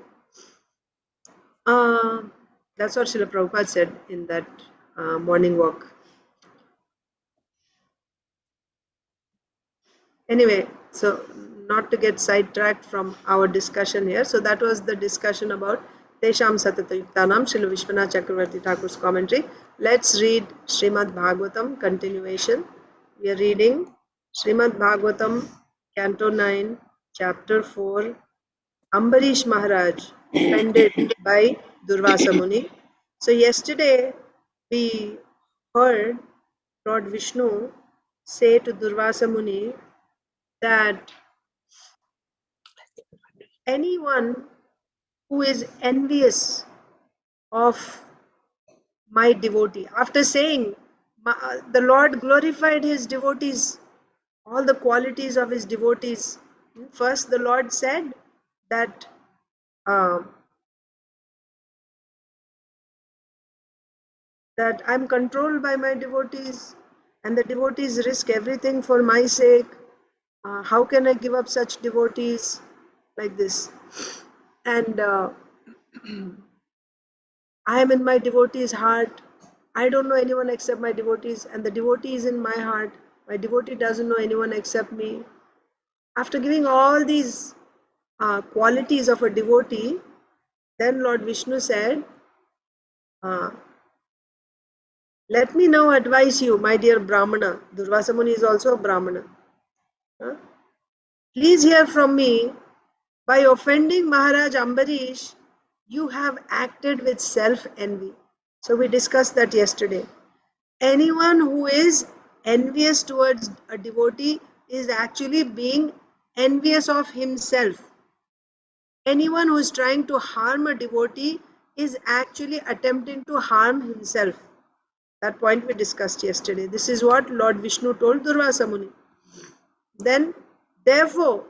that's what Srila Prabhupada said in that morning walk. Anyway, so not to get sidetracked from our discussion here. So that was the discussion about Tesham Satata Yuktanam, Srila Vishwanath Chakravarti Thakur's commentary. Let's read Srimad Bhagavatam continuation. We are reading Srimad Bhagavatam, Canto 9, Chapter 4, Ambarish Maharaj, offended by Durvasa Muni. So yesterday we heard Lord Vishnu say to Durvasa Muni that anyone who is envious of my devotee, after saying the Lord glorified his devotees, all the qualities of his devotees. First, the Lord said that that I'm controlled by my devotees, and the devotees risk everything for my sake. How can I give up such devotees like this? And I am in my devotees' heart. I don't know anyone except my devotees, and the devotee is in my heart. My devotee doesn't know anyone except me. After giving all these qualities of a devotee, then Lord Vishnu said, let me now advise you, my dear Brahmana. Durvasa Muni is also a Brahmana. Please hear from me. By offending Maharaj Ambarish, you have acted with self-envy. So we discussed that yesterday. Anyone who is envious towards a devotee is actually being envious of himself. Anyone who is trying to harm a devotee is actually attempting to harm himself. That point we discussed yesterday. This is what Lord Vishnu told Durvasa Muni. Then, therefore,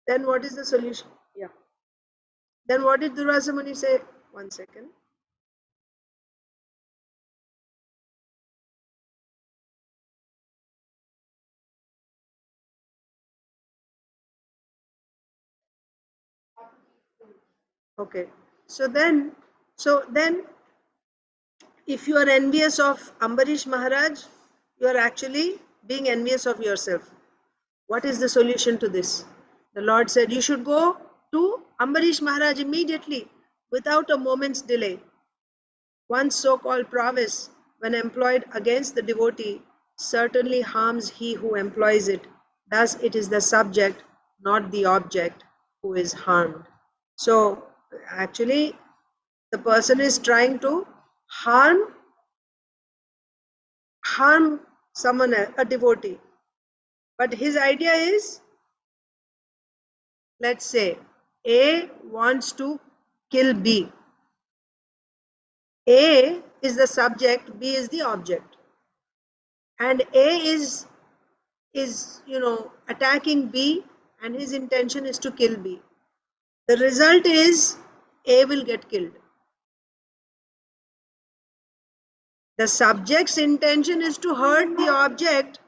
then what is the solution? Yeah. Then what did Durvasa Muni say? One second. Okay. So then, if you are envious of Ambarish Maharaj, you are actually being envious of yourself. What is the solution to this? The Lord said, you should go to Ambarish Maharaj immediately, without a moment's delay. One's so-called prowess, when employed against the devotee, certainly harms he who employs it. Thus, it is the subject, not the object, who is harmed. So, actually, the person is trying to harm someone else, a devotee. But his idea is, let's say, A wants to kill B. A is the subject, B is the object. And A is attacking B, and his intention is to kill B. the result is A will get killed. The subject's intention is to hurt the object,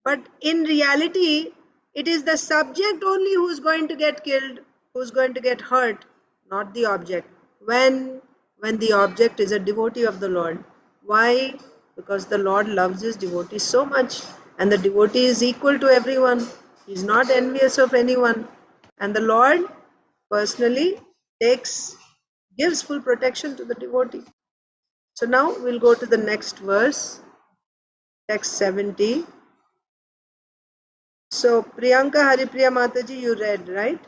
but in reality, it is the subject only who's going to get killed, who's going to get hurt, not the object. When the object is a devotee of the Lord. Why? Because the Lord loves his devotees so much, and the devotee is equal to everyone. He's not envious of anyone. And the Lord personally gives full protection to the devotee. So now we'll go to the next verse, text 70. So Priyanka Haripriya Mataji, you read, right?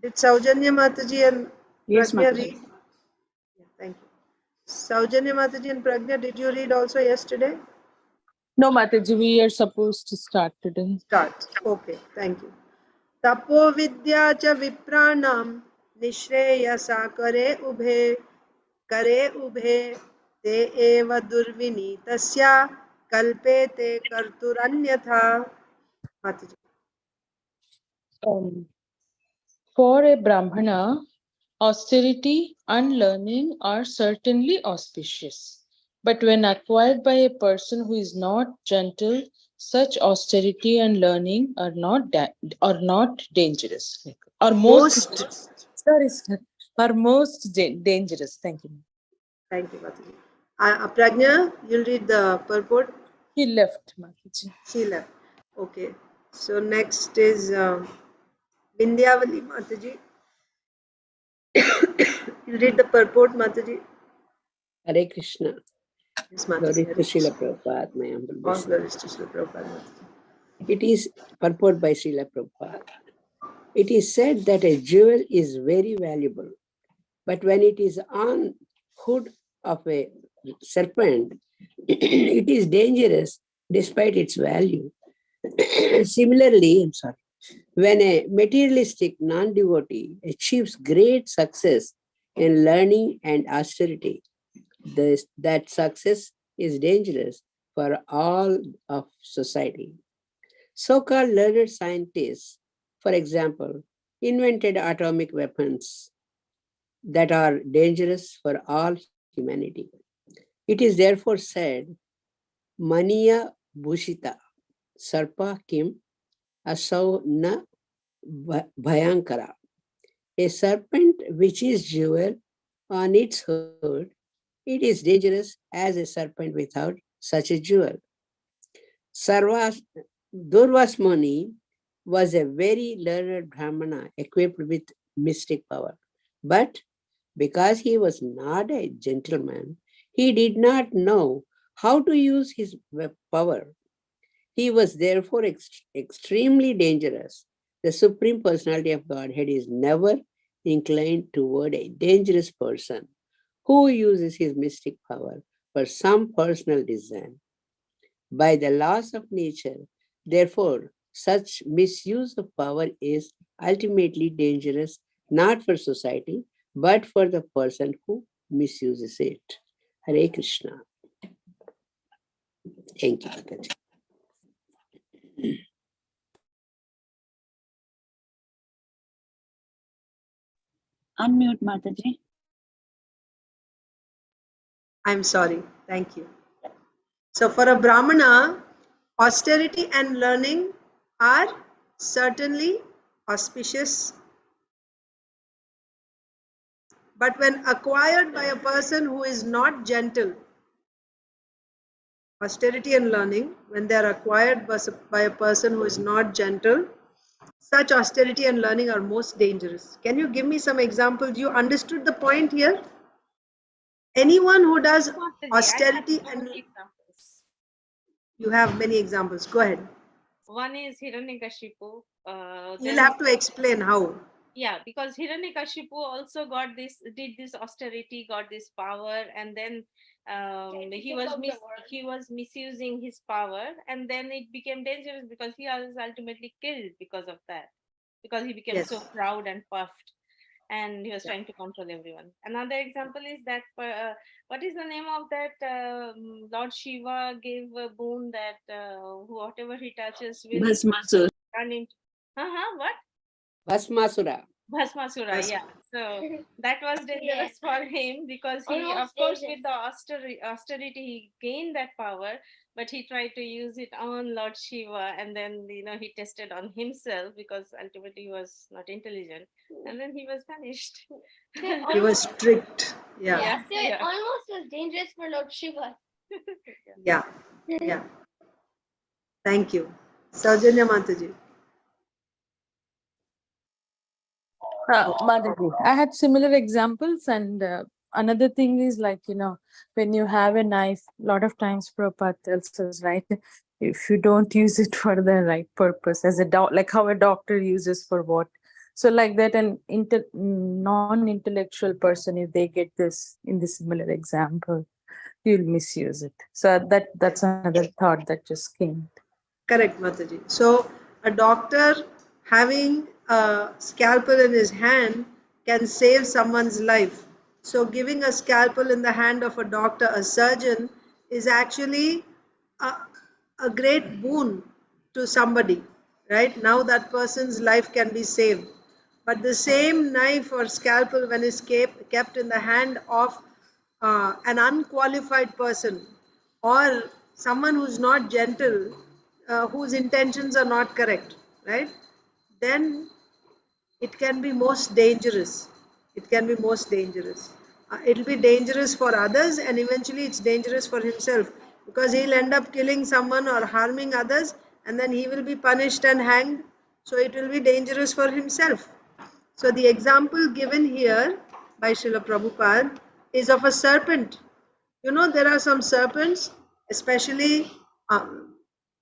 Did Saujanya Mataji and Yes, Pragya Mataji. read? Yeah, thank you. Saujanya Mataji and Pragya, did you read also yesterday? No, Mataji, we are supposed to start today. Start. Okay, thank you. Tapo vidya cha vipranam nishreyasa kare ubhe te eva durvini tasya kalpete karturanyatha. Mataji. For a Brahmana, austerity and learning are certainly auspicious. But when acquired by a person who is not gentle, such austerity and learning are not dangerous. Are most dangerous. Thank you. Thank you, Mataji. Pragya, you'll read the purport. He left, Mataji. She left. Okay. So next is Vindhyavali Mataji. You'll read the purport, Mataji. Hare Krishna. Yes, Glory Mataji. to Srila Prabhupada, my humble All blessing. glories to Srila Prabhupada, Mataji. It is purport by Srila Prabhupada. It is said that a jewel is very valuable, but when it is on hood of a serpent, it is dangerous despite its value. Similarly, when a materialistic non-devotee achieves great success in learning and austerity, that success is dangerous for all of society. So-called learned scientists, for example, invented atomic weapons that are dangerous for all humanity. It is therefore said, Maniya Bhushita, Sarpa Kim, Asau Na Bhayankara. A serpent which is jewel on its hood, it is dangerous as a serpent without such a jewel. Durvas Muni was a very learned Brahmana equipped with mystic power. But because he was not a gentleman, he did not know how to use his power. He was therefore extremely dangerous. The Supreme Personality of Godhead is never inclined toward a dangerous person who uses his mystic power for some personal design. By the laws of nature, therefore, such misuse of power is ultimately dangerous not for society, but for the person who misuses it. Hare Krishna. Thank you, Mataji. Unmute, Mataji. I'm sorry. Thank you. So for a Brahmana, austerity and learning are certainly auspicious. But when acquired by a person who is not gentle, austerity and learning, when they are acquired by a person who is not gentle, such austerity and learning are most dangerous. Can you give me some examples? You understood the point here? Anyone who does austerity and examples. you have many examples. Go ahead. One is Hiranyakashipu. You'll have to explain how. Yeah, because Hiranyakashipu also did this austerity, got this power, and then he was misusing his power, and then it became dangerous because he was ultimately killed because of that, because he became so proud and puffed, and he was trying to control everyone. Another example is that what is the name of that Lord Shiva gave a boon that whatever he touches will turn into What? Bhasmasura. Bhasmasura, yeah. So that was dangerous for him because he, of course, with the austerity, he gained that power, but he tried to use it on Lord Shiva, and then he tested on himself because ultimately he was not intelligent, and then he was punished. He was strict. Yeah. It almost was dangerous for Lord Shiva. Yeah. Thank you. Saujanya Mataji. Madhavi, I had similar examples, and another thing is like, when you have a knife, a lot of times Prabhupada tells us, right, if you don't use it for the right purpose, as like how a doctor uses for what. So like that, an non-intellectual person, if they get this in the similar example, you'll misuse it. So that's another thought that just came. Correct, Mataji. So a doctor having a scalpel in his hand can save someone's life. So giving a scalpel in the hand of a doctor, a surgeon, is actually a great boon to somebody, right? Now that person's life can be saved. But the same knife or scalpel, when is kept in the hand of an unqualified person or someone who's not gentle, whose intentions are not correct, right? Then it can be most dangerous. It can be most dangerous. It'll be dangerous for others, and eventually it's dangerous for himself, because he'll end up killing someone or harming others, and then he will be punished and hanged. So it will be dangerous for himself. So the example given here by Srila Prabhupada is of a serpent. There are some serpents, especially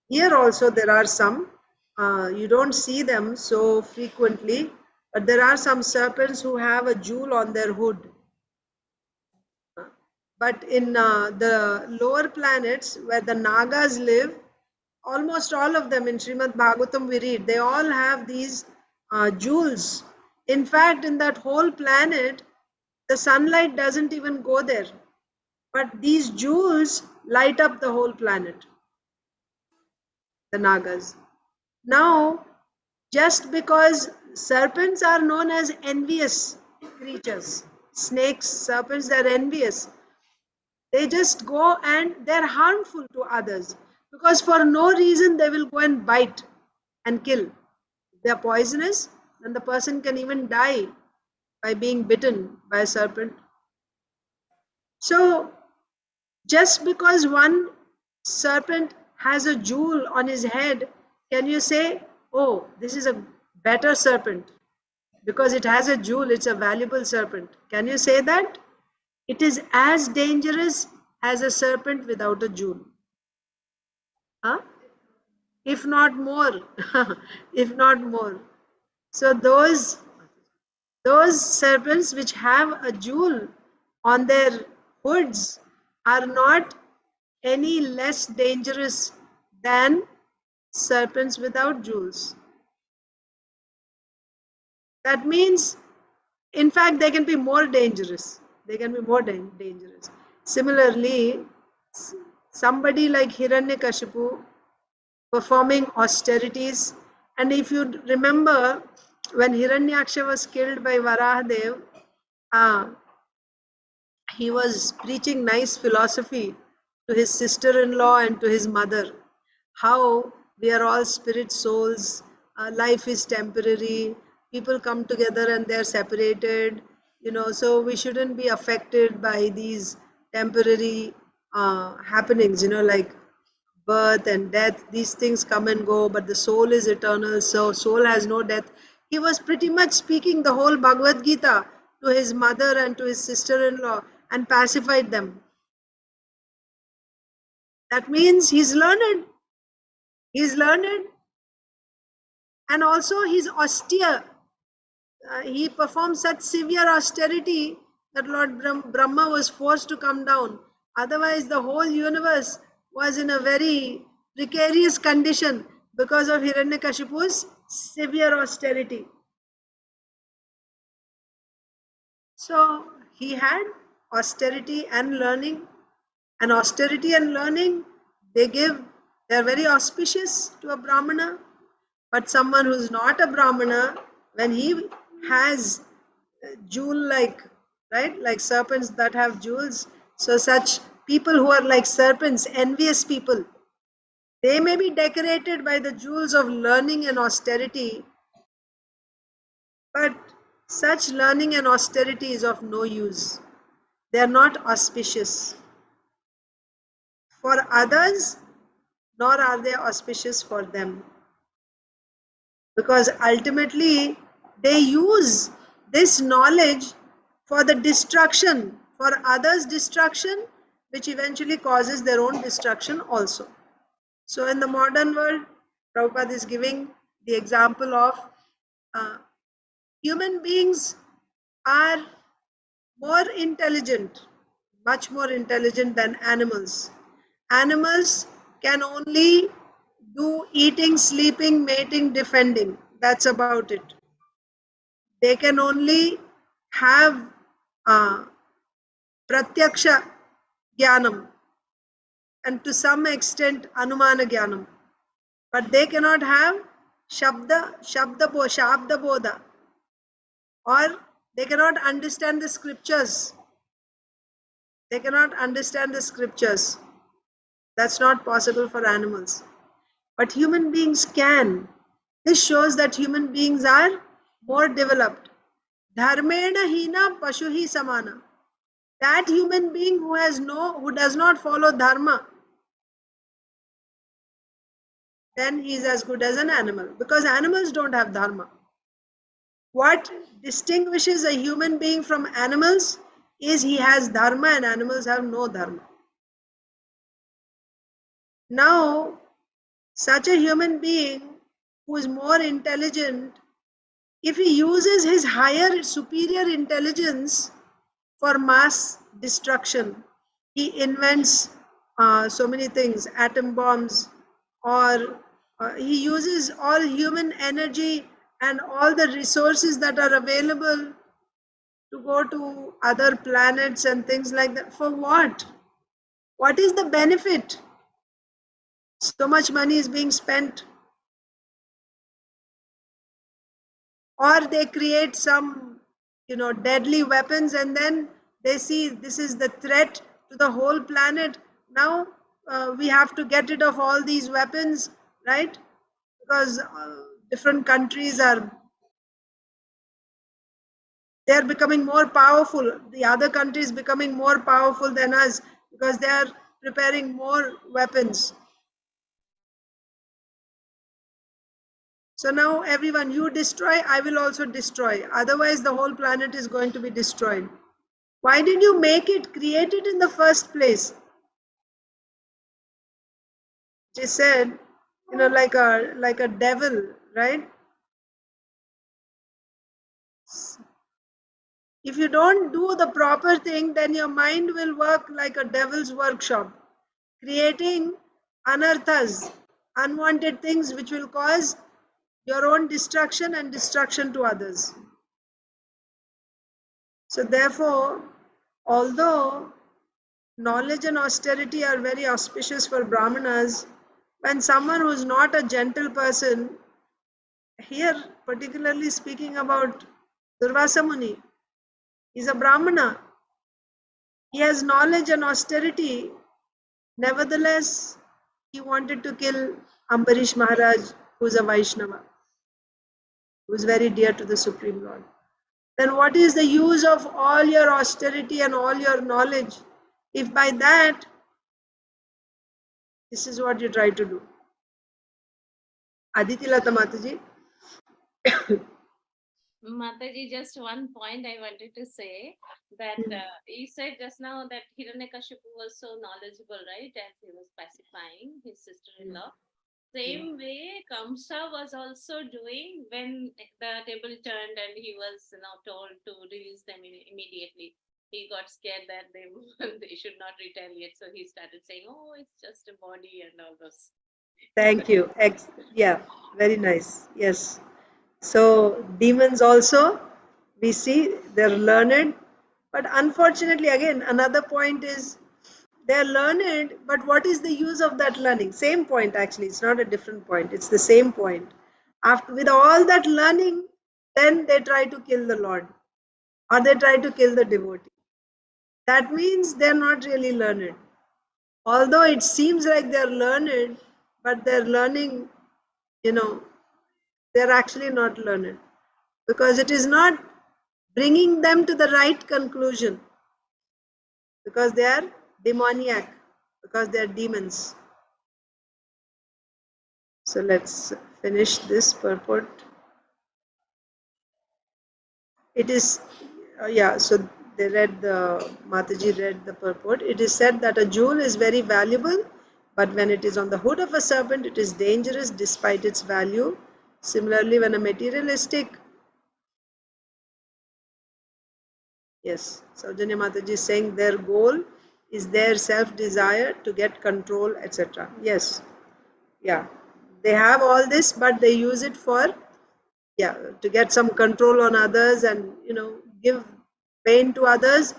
here also there are some. You don't see them so frequently, but there are some serpents who have a jewel on their hood. But in the lower planets where the Nagas live, almost all of them in Srimad Bhagavatam we read, they all have these jewels. In fact, in that whole planet, the sunlight doesn't even go there. But these jewels light up the whole planet, the Nagas. Now, just because serpents are known as envious creatures, snakes, serpents, they're envious. They just go and they're harmful to others because for no reason they will go and bite and kill. If they're poisonous, then the person can even die by being bitten by a serpent. So, just because one serpent has a jewel on his head, can you say, oh, this is a better serpent? Because it has a jewel, it's a valuable serpent. Can you say that? It is as dangerous as a serpent without a jewel. Huh? If not more. If not more. So those serpents which have a jewel on their hoods are not any less dangerous than serpents without jewels. That means, in fact, they can be more dangerous. They can be more dangerous. Similarly, somebody like Hiranyakashipu performing austerities, and if you remember, when Hiranyaksha was killed by Varahadev, he was preaching nice philosophy to his sister-in-law and to his mother. How we are all spirit souls, life is temporary, people come together and they're separated, so we shouldn't be affected by these temporary happenings, like birth and death. These things come and go, but the soul is eternal, so soul has no death. He was pretty much speaking the whole Bhagavad Gita to his mother and to his sister-in-law and pacified them. That means he's learned. He's learned, and also he's austere. He performed such severe austerity that Lord Brahma was forced to come down. Otherwise, the whole universe was in a very precarious condition because of Hiranyakashipu's severe austerity. So he had austerity and learning. And austerity and learning, they're very auspicious to a Brahmana. But someone who's not a Brahmana, when he has jewel-like, right, like serpents that have jewels, so such people who are like serpents, envious people, they may be decorated by the jewels of learning and austerity, but such learning and austerity is of no use. They are not auspicious for others, nor are they auspicious for them. Because ultimately, they use this knowledge for the destruction, for others' destruction, which eventually causes their own destruction also. So in the modern world, Prabhupada is giving the example of human beings are more intelligent, much more intelligent than animals. Animals can only do eating, sleeping, mating, defending. That's about it. They can only have pratyaksha jnanam and to some extent anumana jnanam. But they cannot have shabda bodha, or they cannot understand the scriptures. They cannot understand the scriptures. That's not possible for animals. But human beings can. This shows that human beings are more developed. Dharmena hina pashuhi samana. That human being who does not follow dharma, then he is as good as an animal, because animals don't have dharma. What distinguishes a human being from animals is he has dharma, and animals have no dharma. Now, such a human being who is more intelligent, if he uses his higher superior intelligence for mass destruction, he invents so many things, atom bombs, or he uses all human energy and all the resources that are available to go to other planets and things like that. For what? What is the benefit? So much money is being spent. Or they create some, deadly weapons, and then they see this is the threat to the whole planet. Now we have to get rid of all these weapons, right? Because different countries they're becoming more powerful. The other countries becoming more powerful than us because they are preparing more weapons. So now everyone, you destroy, I will also destroy. Otherwise, the whole planet is going to be destroyed. Why did you make it, create it in the first place? She said, like a devil, right? If you don't do the proper thing, then your mind will work like a devil's workshop, creating anarthas, unwanted things which will cause your own destruction and destruction to others. So therefore, although knowledge and austerity are very auspicious for Brahmanas, when someone who is not a gentle person, here particularly speaking about Durvasa Muni, he's a Brahmana. He has knowledge and austerity. Nevertheless, he wanted to kill Ambarish Maharaj, who is a Vaishnava, who is very dear to the Supreme Lord. Then what is the use of all your austerity and all your knowledge if by that this is what you try to do? Aditi Lata Mataji. Mataji, just one point I wanted to say that you said just now that Hiranyakashipu was so knowledgeable, right? As he was pacifying his sister-in-law. Same way Kamsa was also doing when the table turned and he was told to release them immediately. He got scared that they should not retaliate, so he started saying, "Oh, it's just a body," and all those. Thank you. Yeah, very nice. Yes. So demons also, we see they're learned, but unfortunately, again, another point is they're learned, but what is the use of that learning? Same point actually, it's not a different point, it's the same point. After, with all that learning, then they try to kill the Lord, or they try to kill the devotee. That means they're not really learned. Although it seems like they're learned, but they're learning, they're actually not learned, because it is not bringing them to the right conclusion, because they are demoniac, because they are demons. So let's finish this purport. It is, so they read Mataji read the purport. It is said that a jewel is very valuable, but when it is on the hood of a serpent, it is dangerous despite its value. Similarly, when a materialistic, yes, Saujanya Mataji is saying their goal is their self-desire to get control, etc. Yes, yeah, they have all this, but they use it for, to get some control on others, and give pain to others,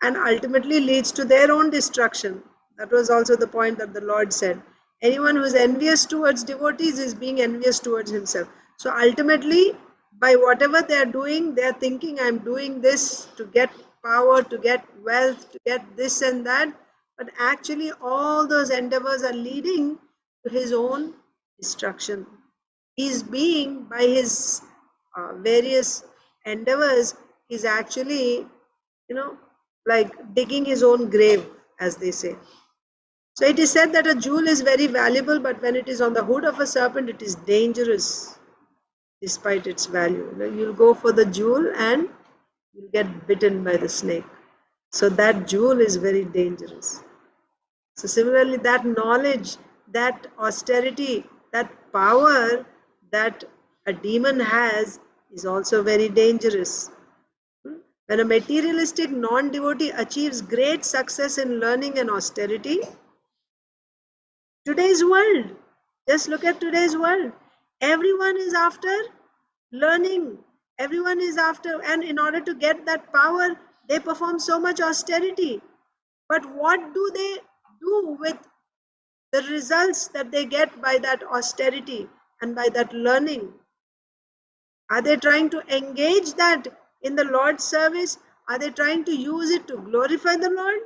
and ultimately leads to their own destruction. That was also the point that the Lord said. Anyone who is envious towards devotees is being envious towards himself. So ultimately, by whatever they are doing, they are thinking, I'm doing this to get power, to get wealth, to get this and that. But actually, all those endeavors are leading to his own destruction. He's being, by his various endeavors, he's actually, like digging his own grave, as they say. So it is said that a jewel is very valuable, but when it is on the hood of a serpent, it is dangerous despite its value. You'll go for the jewel and you'll get bitten by the snake. So that jewel is very dangerous. So similarly, that knowledge, that austerity, that power that a demon has is also very dangerous. When a materialistic non-devotee achieves great success in learning and austerity, today's world, just look at today's world. Everyone is after learning. Everyone is after, and in order to get that power, they perform so much austerity. But what do they do with the results that they get by that austerity and by that learning? Are they trying to engage that in the Lord's service? Are they trying to use it to glorify the Lord?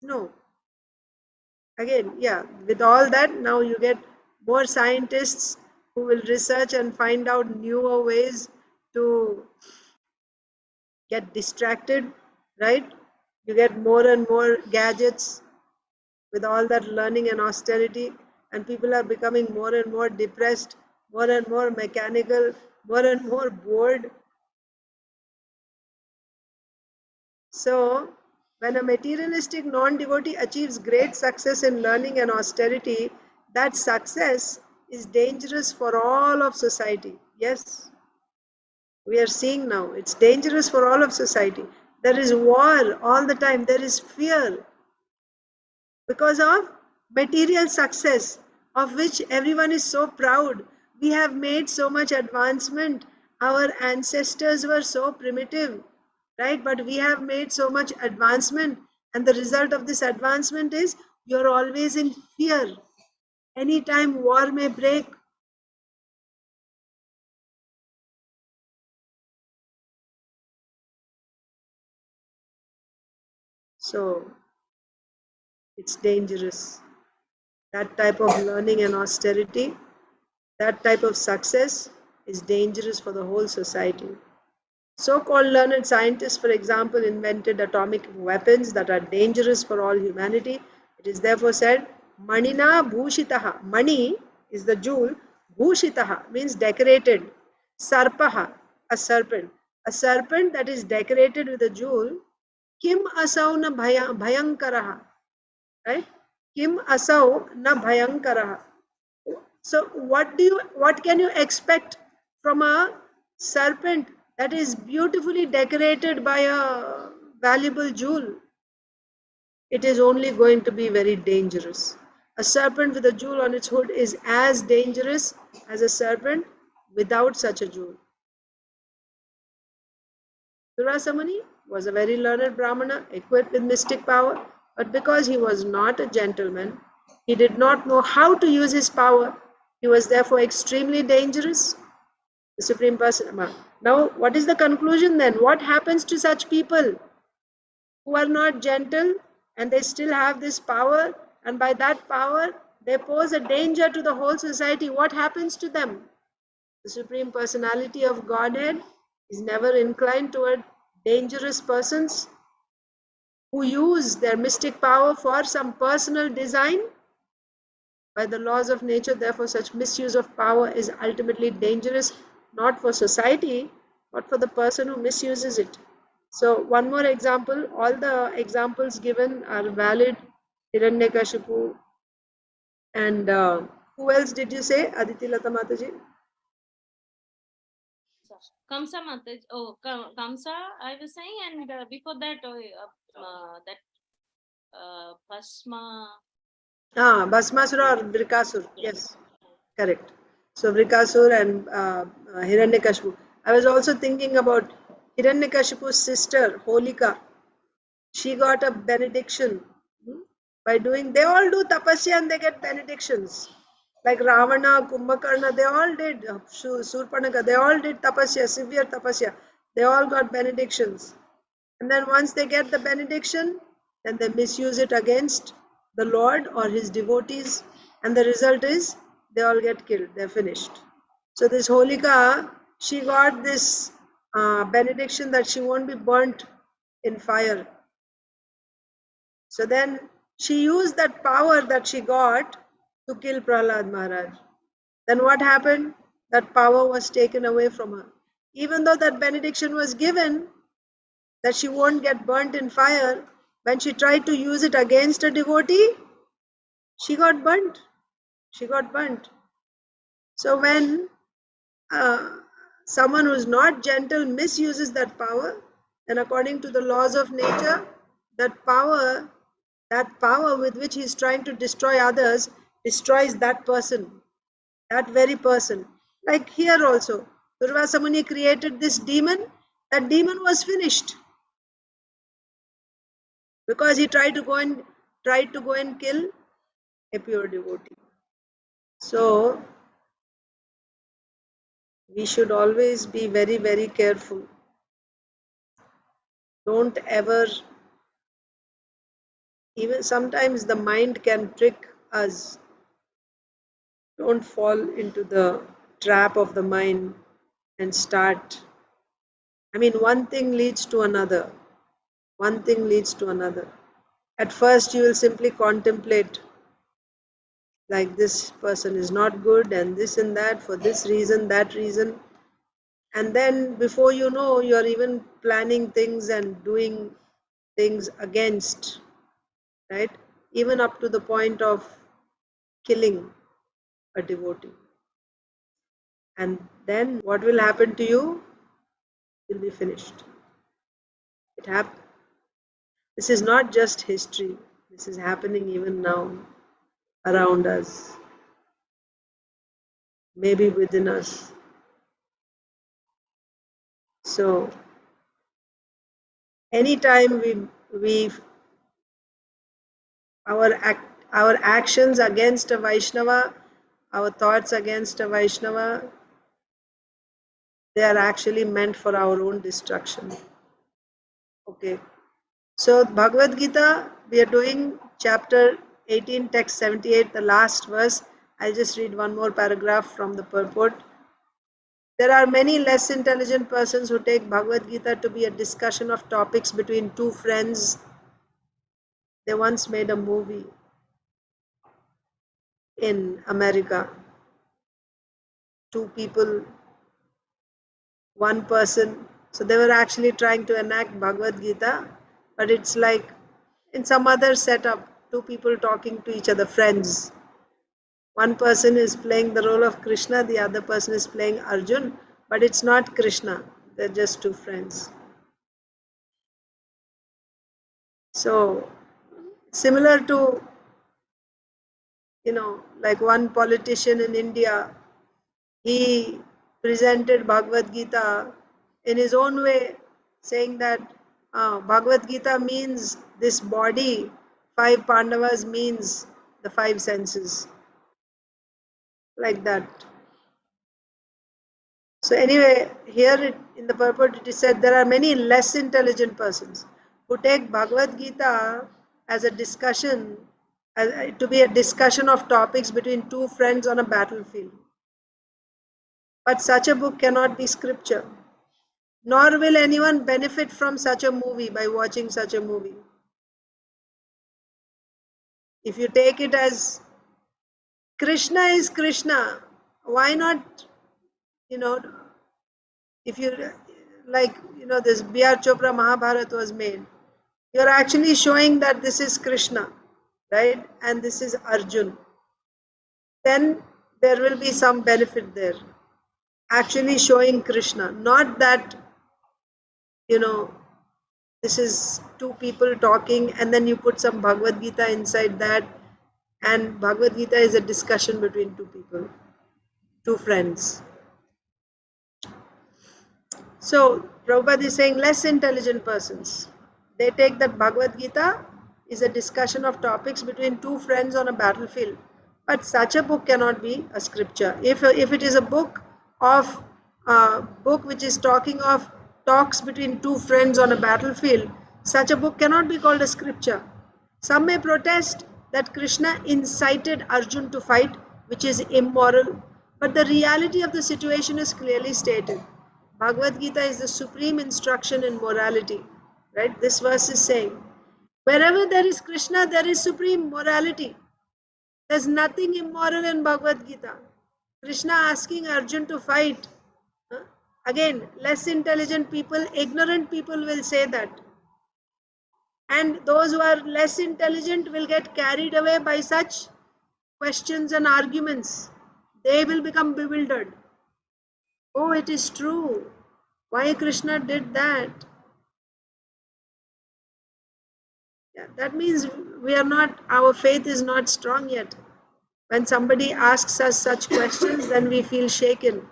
No. Again, with all that, now you get more scientists who will research and find out newer ways to get distracted, right? You get more and more gadgets with all that learning and austerity, and people are becoming more and more depressed, more and more mechanical, more and more bored. So, when a materialistic non-devotee achieves great success in learning and austerity, that success is dangerous for all of society. Yes, we are seeing now, it's dangerous for all of society. There is war all the time, there is fear because of material success, of which everyone is so proud. We have made so much advancement. Our ancestors were so primitive, right? But we have made so much advancement, and the result of this advancement is you're always in fear. Anytime war may break. So it's dangerous. That type of learning and austerity, that type of success is dangerous for the whole society. So-called learned scientists, for example, invented atomic weapons that are dangerous for all humanity. It is therefore said, Manina Bhushitaha. Mani is the jewel. Bhushitaha means decorated. Sarpaha, a serpent. A serpent that is decorated with a jewel. Kim asau na bhayankaraha. Right? Kim asau na bhayankaraha. So what can you expect from a serpent that is beautifully decorated by a valuable jewel? It is only going to be very dangerous. A serpent with a jewel on its hood is as dangerous as a serpent without such a jewel. Durasamani was a very learned Brahmana equipped with mystic power, but because he was not a gentleman, he did not know how to use his power. He was therefore extremely dangerous. The Supreme Person. Now, what is the conclusion then? What happens to such people who are not gentle and they still have this power, and by that power they pose a danger to the whole society? What happens to them? The Supreme Personality of Godhead is never inclined toward dangerous persons who use their mystic power for some personal design. By the laws of nature, therefore, such misuse of power is ultimately dangerous, not for society, but for the person who misuses it. So, one more example. All the examples given are valid. Hiranyakashipu and who else did you say? Aditi Lata Mataji? Kamsa Mataji. Oh, Kamsa, I was saying, and before that, Bhasma. Bhasmasura or Vrikasur. Yes, correct. So Vrikasur and Hiranyakashipu. I was also thinking about Hiranyakashipu's sister, Holika. She got a benediction by doing, they all do tapasya and they get benedictions. Like Ravana, Kumbhakarna, they all did, Surpanaka, they all did tapasya, severe tapasya. They all got benedictions. And then once they get the benediction, then they misuse it against the Lord or his devotees. And the result is they all get killed, they're finished. So this Holika, she got this benediction that she won't be burnt in fire. So then she used that power that she got to kill Prahlad Maharaj. Then what happened? That power was taken away from her. Even though that benediction was given, that she won't get burnt in fire, when she tried to use it against a devotee, she got burnt. She got burnt. So when someone who's not gentle misuses that power, then according to the laws of nature, that power with which he's trying to destroy others, destroys that person, that very person. Like here also, Durvasa Muni created this demon. That demon was finished because he tried to go and kill a pure devotee. So we should always be very, very careful. Don't ever, even sometimes the mind can trick us. Don't fall into the trap of the mind and start. I mean, one thing leads to another. One thing leads to another. At first, you will simply contemplate, like this person is not good and this and that, for this reason, that reason. And then before you know, you're even planning things and doing things against, right? Even up to the point of killing a devotee. And then what will happen to you? You'll be finished. It happened. This is not just history. This is happening even now around us, maybe within us. So anytime our actions against a Vaishnava, our thoughts against a Vaishnava, they are actually meant for our own destruction. Okay. So Bhagavad Gita, we are doing chapter 18, text 78, the last verse. I'll just read one more paragraph from the purport. There are many less intelligent persons who take Bhagavad Gita to be a discussion of topics between two friends. They once made a movie in America. Two people, one person. So they were actually trying to enact Bhagavad Gita, but it's like in some other setup, two people talking to each other, friends. One person is playing the role of Krishna, the other person is playing Arjun, but it's not Krishna. They're just two friends. So, similar to, like one politician in India, he presented Bhagavad Gita in his own way, saying that Bhagavad Gita means this body, 5 Pandavas means the 5 senses. like that. So anyway, here in the purport it is said there are many less intelligent persons who take Bhagavad Gita as a discussion, to be a discussion of topics between two friends on a battlefield. But such a book cannot be scripture, nor will anyone benefit from such a movie by watching such a movie. If you take it as Krishna is Krishna, why not, if you this B.R. Chopra Mahabharata was made, you're actually showing that this is Krishna, right? And this is Arjun. Then there will be some benefit there. Actually showing Krishna, not that, this is two people talking and then you put some Bhagavad Gita inside that, and Bhagavad Gita is a discussion between two people, two friends. So Prabhupada is saying less intelligent persons, they take that Bhagavad Gita is a discussion of topics between two friends on a battlefield. But such a book cannot be a scripture. If it is a book of book which is talking of talks between two friends on a battlefield, such a book cannot be called a scripture. Some may protest that Krishna incited Arjun to fight, which is immoral, but the reality of the situation is clearly stated. Bhagavad Gita is the supreme instruction in morality, right? This verse is saying, wherever there is Krishna, there is supreme morality. There's nothing immoral in Bhagavad Gita. Krishna asking Arjun to fight. Again, less intelligent people, ignorant people will say that. And those who are less intelligent will get carried away by such questions and arguments. They will become bewildered. Oh, it is true. Why Krishna did that? Yeah, that means our faith is not strong yet. When somebody asks us such questions, then we feel shaken.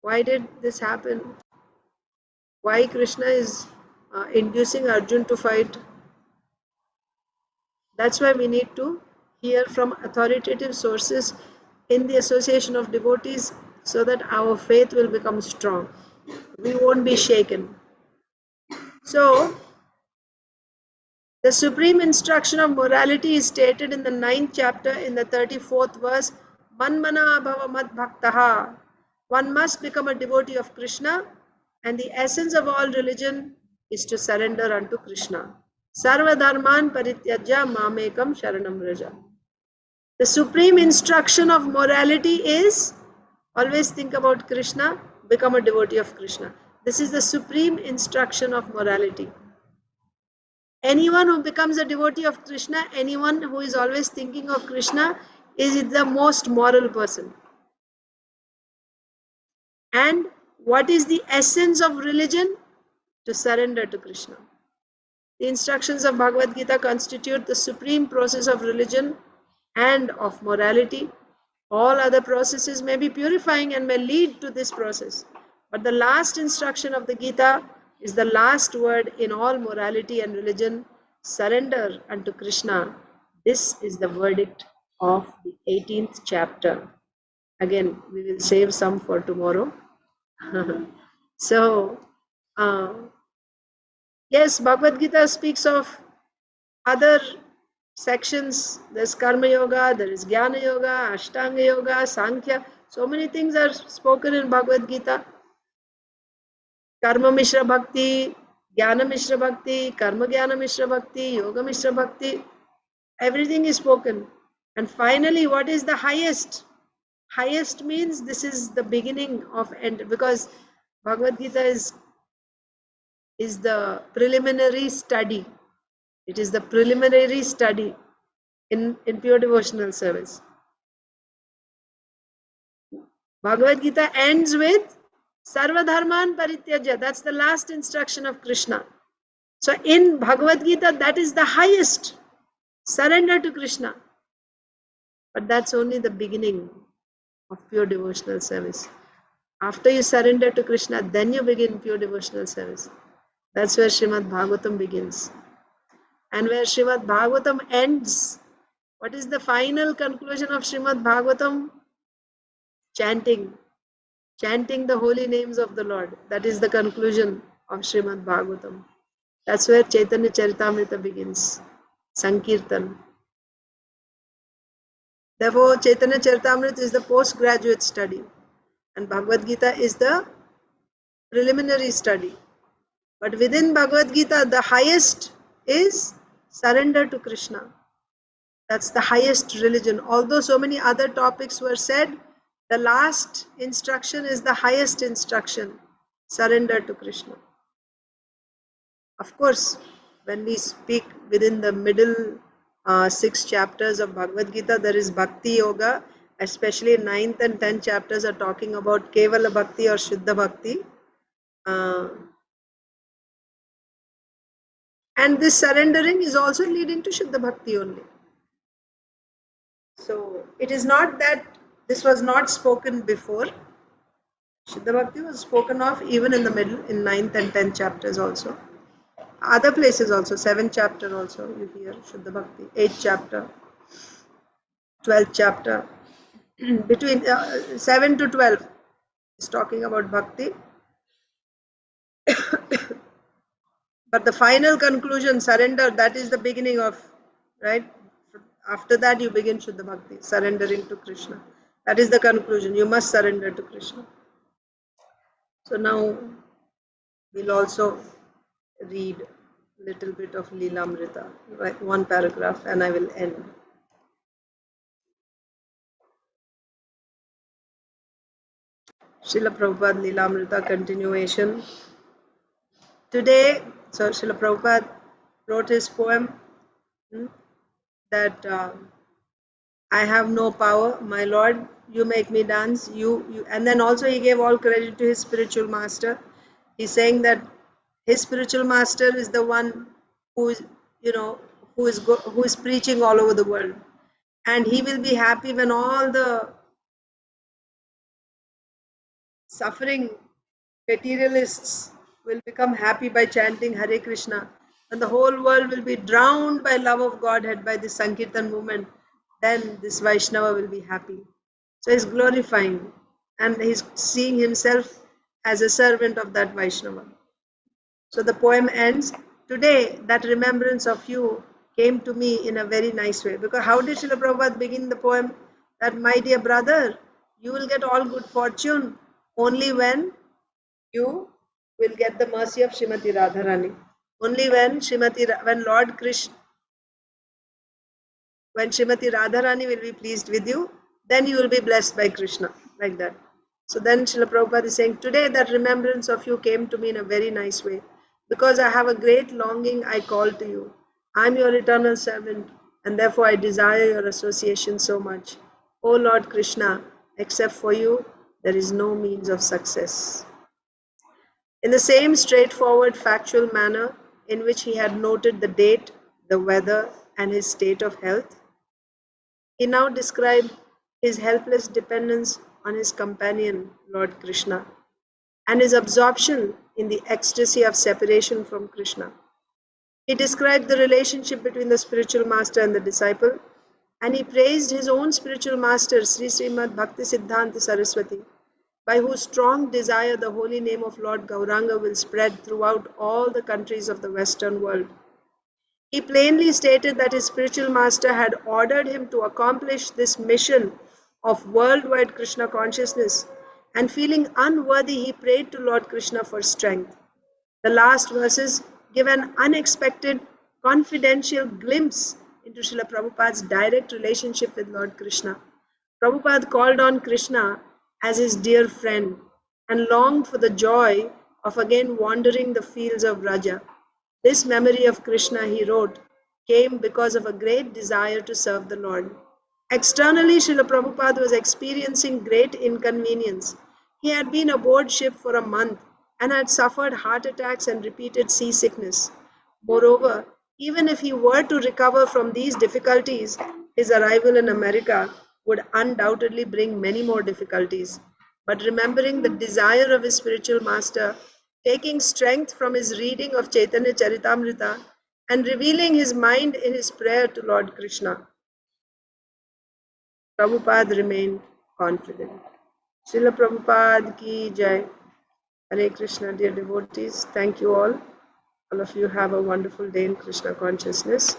Why did this happen? Why Krishna is inducing Arjun to fight? That's why we need to hear from authoritative sources in the association of devotees so that our faith will become strong. We won't be shaken. So, the supreme instruction of morality is stated in the 9th chapter in the 34th verse, Manmana bhava mad bhaktaha. One must become a devotee of Krishna, and the essence of all religion is to surrender unto Krishna. Sarva dharman parityajya mamekam sharanam vraja. The supreme instruction of morality is always think about Krishna, become a devotee of Krishna. This is the supreme instruction of morality. Anyone who becomes a devotee of Krishna, anyone who is always thinking of Krishna, is the most moral person. And what is the essence of religion? To surrender to Krishna. The instructions of Bhagavad Gita constitute the supreme process of religion and of morality. All other processes may be purifying and may lead to this process. But the last instruction of the Gita is the last word in all morality and religion. Surrender unto Krishna. This is the verdict of the 18th chapter. Again, we will save some for tomorrow. So, yes, Bhagavad Gita speaks of other sections. There's Karma Yoga, there is Jnana Yoga, Ashtanga Yoga, Sankhya. So many things are spoken in Bhagavad Gita. Karma Mishra Bhakti, Jnana Mishra Bhakti, Karma Jnana Mishra Bhakti, Yoga Mishra Bhakti. Everything is spoken. And finally, what is the highest? Highest means this is the beginning of end, because Bhagavad Gita is the preliminary study. It is the preliminary study in pure devotional service. Bhagavad Gita ends with Sarva Dharman Parityajya. That's the last instruction of Krishna. So in Bhagavad Gita, that is the highest. Surrender to Krishna. But that's only the beginning of pure devotional service. After you surrender to Krishna, then you begin pure devotional service. That's where Srimad Bhagavatam begins. And where Srimad Bhagavatam ends, What is the final conclusion of Srimad Bhagavatam? Chanting. Chanting the holy names of the Lord. That is the conclusion of Srimad Bhagavatam. That's where Chaitanya Charitamrita begins. Sankirtan. Therefore, Chaitanya Charitamrita is the postgraduate study, and Bhagavad Gita is the preliminary study. But within Bhagavad Gita, the highest is surrender to Krishna. That's the highest religion. Although so many other topics were said, the last instruction is the highest instruction. Surrender to Krishna. Of course, when we speak within the middle 6 chapters of Bhagavad Gita, there is Bhakti Yoga, especially 9th and 10th chapters are talking about Kevala Bhakti or Shuddha Bhakti. And this surrendering is also leading to Shuddha Bhakti only. So it is not that this was not spoken before. Shuddha Bhakti was spoken of even in the middle, in 9th and 10th chapters also. Other places also, 7th chapter also you hear Shuddha Bhakti, 8th chapter, 12th chapter. Between 7 to 12 is talking about Bhakti. But the final conclusion, surrender, that is the beginning of, right? After that you begin Shuddha Bhakti, surrendering to Krishna. That is the conclusion. You must surrender to Krishna. So now we'll also read a little bit of Leelamrita, right? One paragraph, and I will end. Srila Prabhupada Leelamrita continuation. Today, so Srila Prabhupada wrote his poem that I have no power, my Lord, you make me dance, you, and then also he gave all credit to his spiritual master. He's saying that his spiritual master is the one who is, who is preaching all over the world, and he will be happy when all the suffering materialists will become happy by chanting Hare Krishna, and the whole world will be drowned by love of Godhead by this Sankirtan movement. Then this Vaishnava will be happy. So he's glorifying, and he's seeing himself as a servant of that Vaishnava. So the poem ends, today that remembrance of you came to me in a very nice way. Because how did Srila Prabhupada begin the poem? That, my dear brother, you will get all good fortune only when you will get the mercy of Srimati Radharani. Only when Lord Krishna, when Srimati Radharani will be pleased with you, then you will be blessed by Krishna, like that. So then Srila Prabhupada is saying, today that remembrance of you came to me in a very nice way. Because I have a great longing, I call to you. I am your eternal servant, and therefore I desire your association so much. O Lord Krishna, except for you, there is no means of success. In the same straightforward, factual manner in which he had noted the date, the weather, and his state of health, he now described his helpless dependence on his companion, Lord Krishna, and his absorption in the ecstasy of separation from Krishna. He described the relationship between the spiritual master and the disciple, and he praised his own spiritual master, Sri Srimad Bhakti Siddhanta Saraswati, by whose strong desire the holy name of Lord Gauranga will spread throughout all the countries of the Western world. He plainly stated that his spiritual master had ordered him to accomplish this mission of worldwide Krishna consciousness, and feeling unworthy, he prayed to Lord Krishna for strength. The last verses give an unexpected, confidential glimpse into Srila Prabhupada's direct relationship with Lord Krishna. Prabhupada called on Krishna as his dear friend and longed for the joy of again wandering the fields of Vraja. This memory of Krishna, he wrote, came because of a great desire to serve the Lord. Externally, Srila Prabhupada was experiencing great inconvenience. He had been aboard ship for a month and had suffered heart attacks and repeated seasickness. Moreover, even if he were to recover from these difficulties, his arrival in America would undoubtedly bring many more difficulties. But remembering the desire of his spiritual master, taking strength from his reading of Chaitanya Charitamrita, and revealing his mind in his prayer to Lord Krishna, Prabhupada remained confident. Srila Prabhupada ki jai. Hare Krishna, dear devotees. Thank you all. All of you have a wonderful day in Krishna consciousness.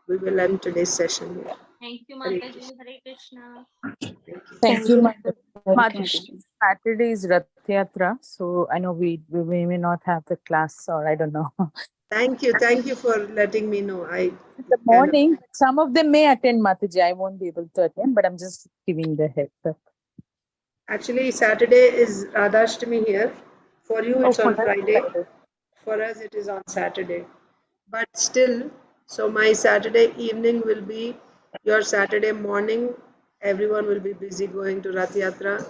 We will end today's session here. Thank you, Hare Mataji. Krishna. Hare Krishna. Thank you, Mataji. Mataji. Saturday is Rath Yatra, so I know we may not have the class, or I don't know. Thank you for letting me know. I In the morning, some of them may attend Mataji. I won't be able to attend, but I'm just giving the heads up. actually Saturday is Radhashtami here. For you, it's on Friday. For us, it is on Saturday. But still, so my Saturday evening will be your Saturday morning. Everyone will be busy going to Rath Yatra.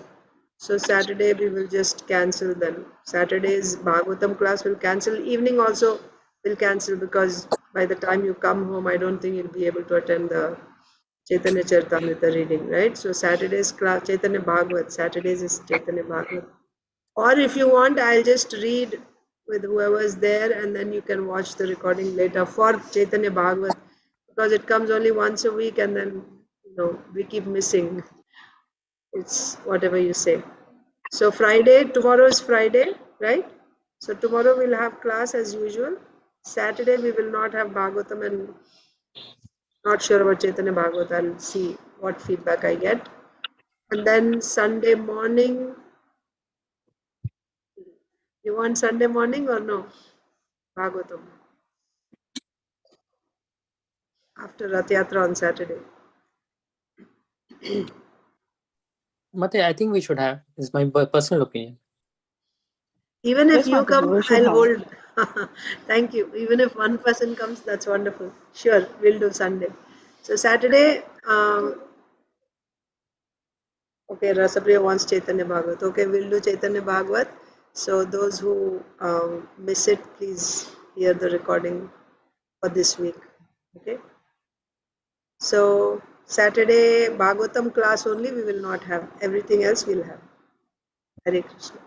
So Saturday we will just cancel them. Saturday's Bhagavatam class will cancel. Evening also will cancel because by the time you come home, I don't think you'll be able to attend the Chaitanya Charitamrita reading, right? So Saturday's class, Chaitanya Bhagavat. Saturdays is Chaitanya Bhagavat. Or if you want, I'll just read with whoever's there and then you can watch the recording later for Chaitanya Bhagavat because it comes only once a week and then, we keep missing. It's whatever you say. So Friday, tomorrow is Friday, right? So tomorrow we'll have class as usual. Saturday we will not have Bhagavatam and not sure about Chaitanya Bhagavat. I'll see what feedback I get. And then Sunday morning, you want Sunday morning or no? Bhagavatam. After Rath Yatra on Saturday. Mate, I think we should have. This is my personal opinion. Even if Yes, you Mataji, come, we should I'll have. hold. Thank you. Even if one person comes, that's wonderful. Sure, we'll do Sunday. So Saturday, okay, Rasapriya wants Chaitanya Bhagavat. Okay, we'll do Chaitanya Bhagavat. So those who miss it, please hear the recording for this week. Okay. So Saturday Bhagavatam class only we will not have. Everything else we'll have. Hare Krishna.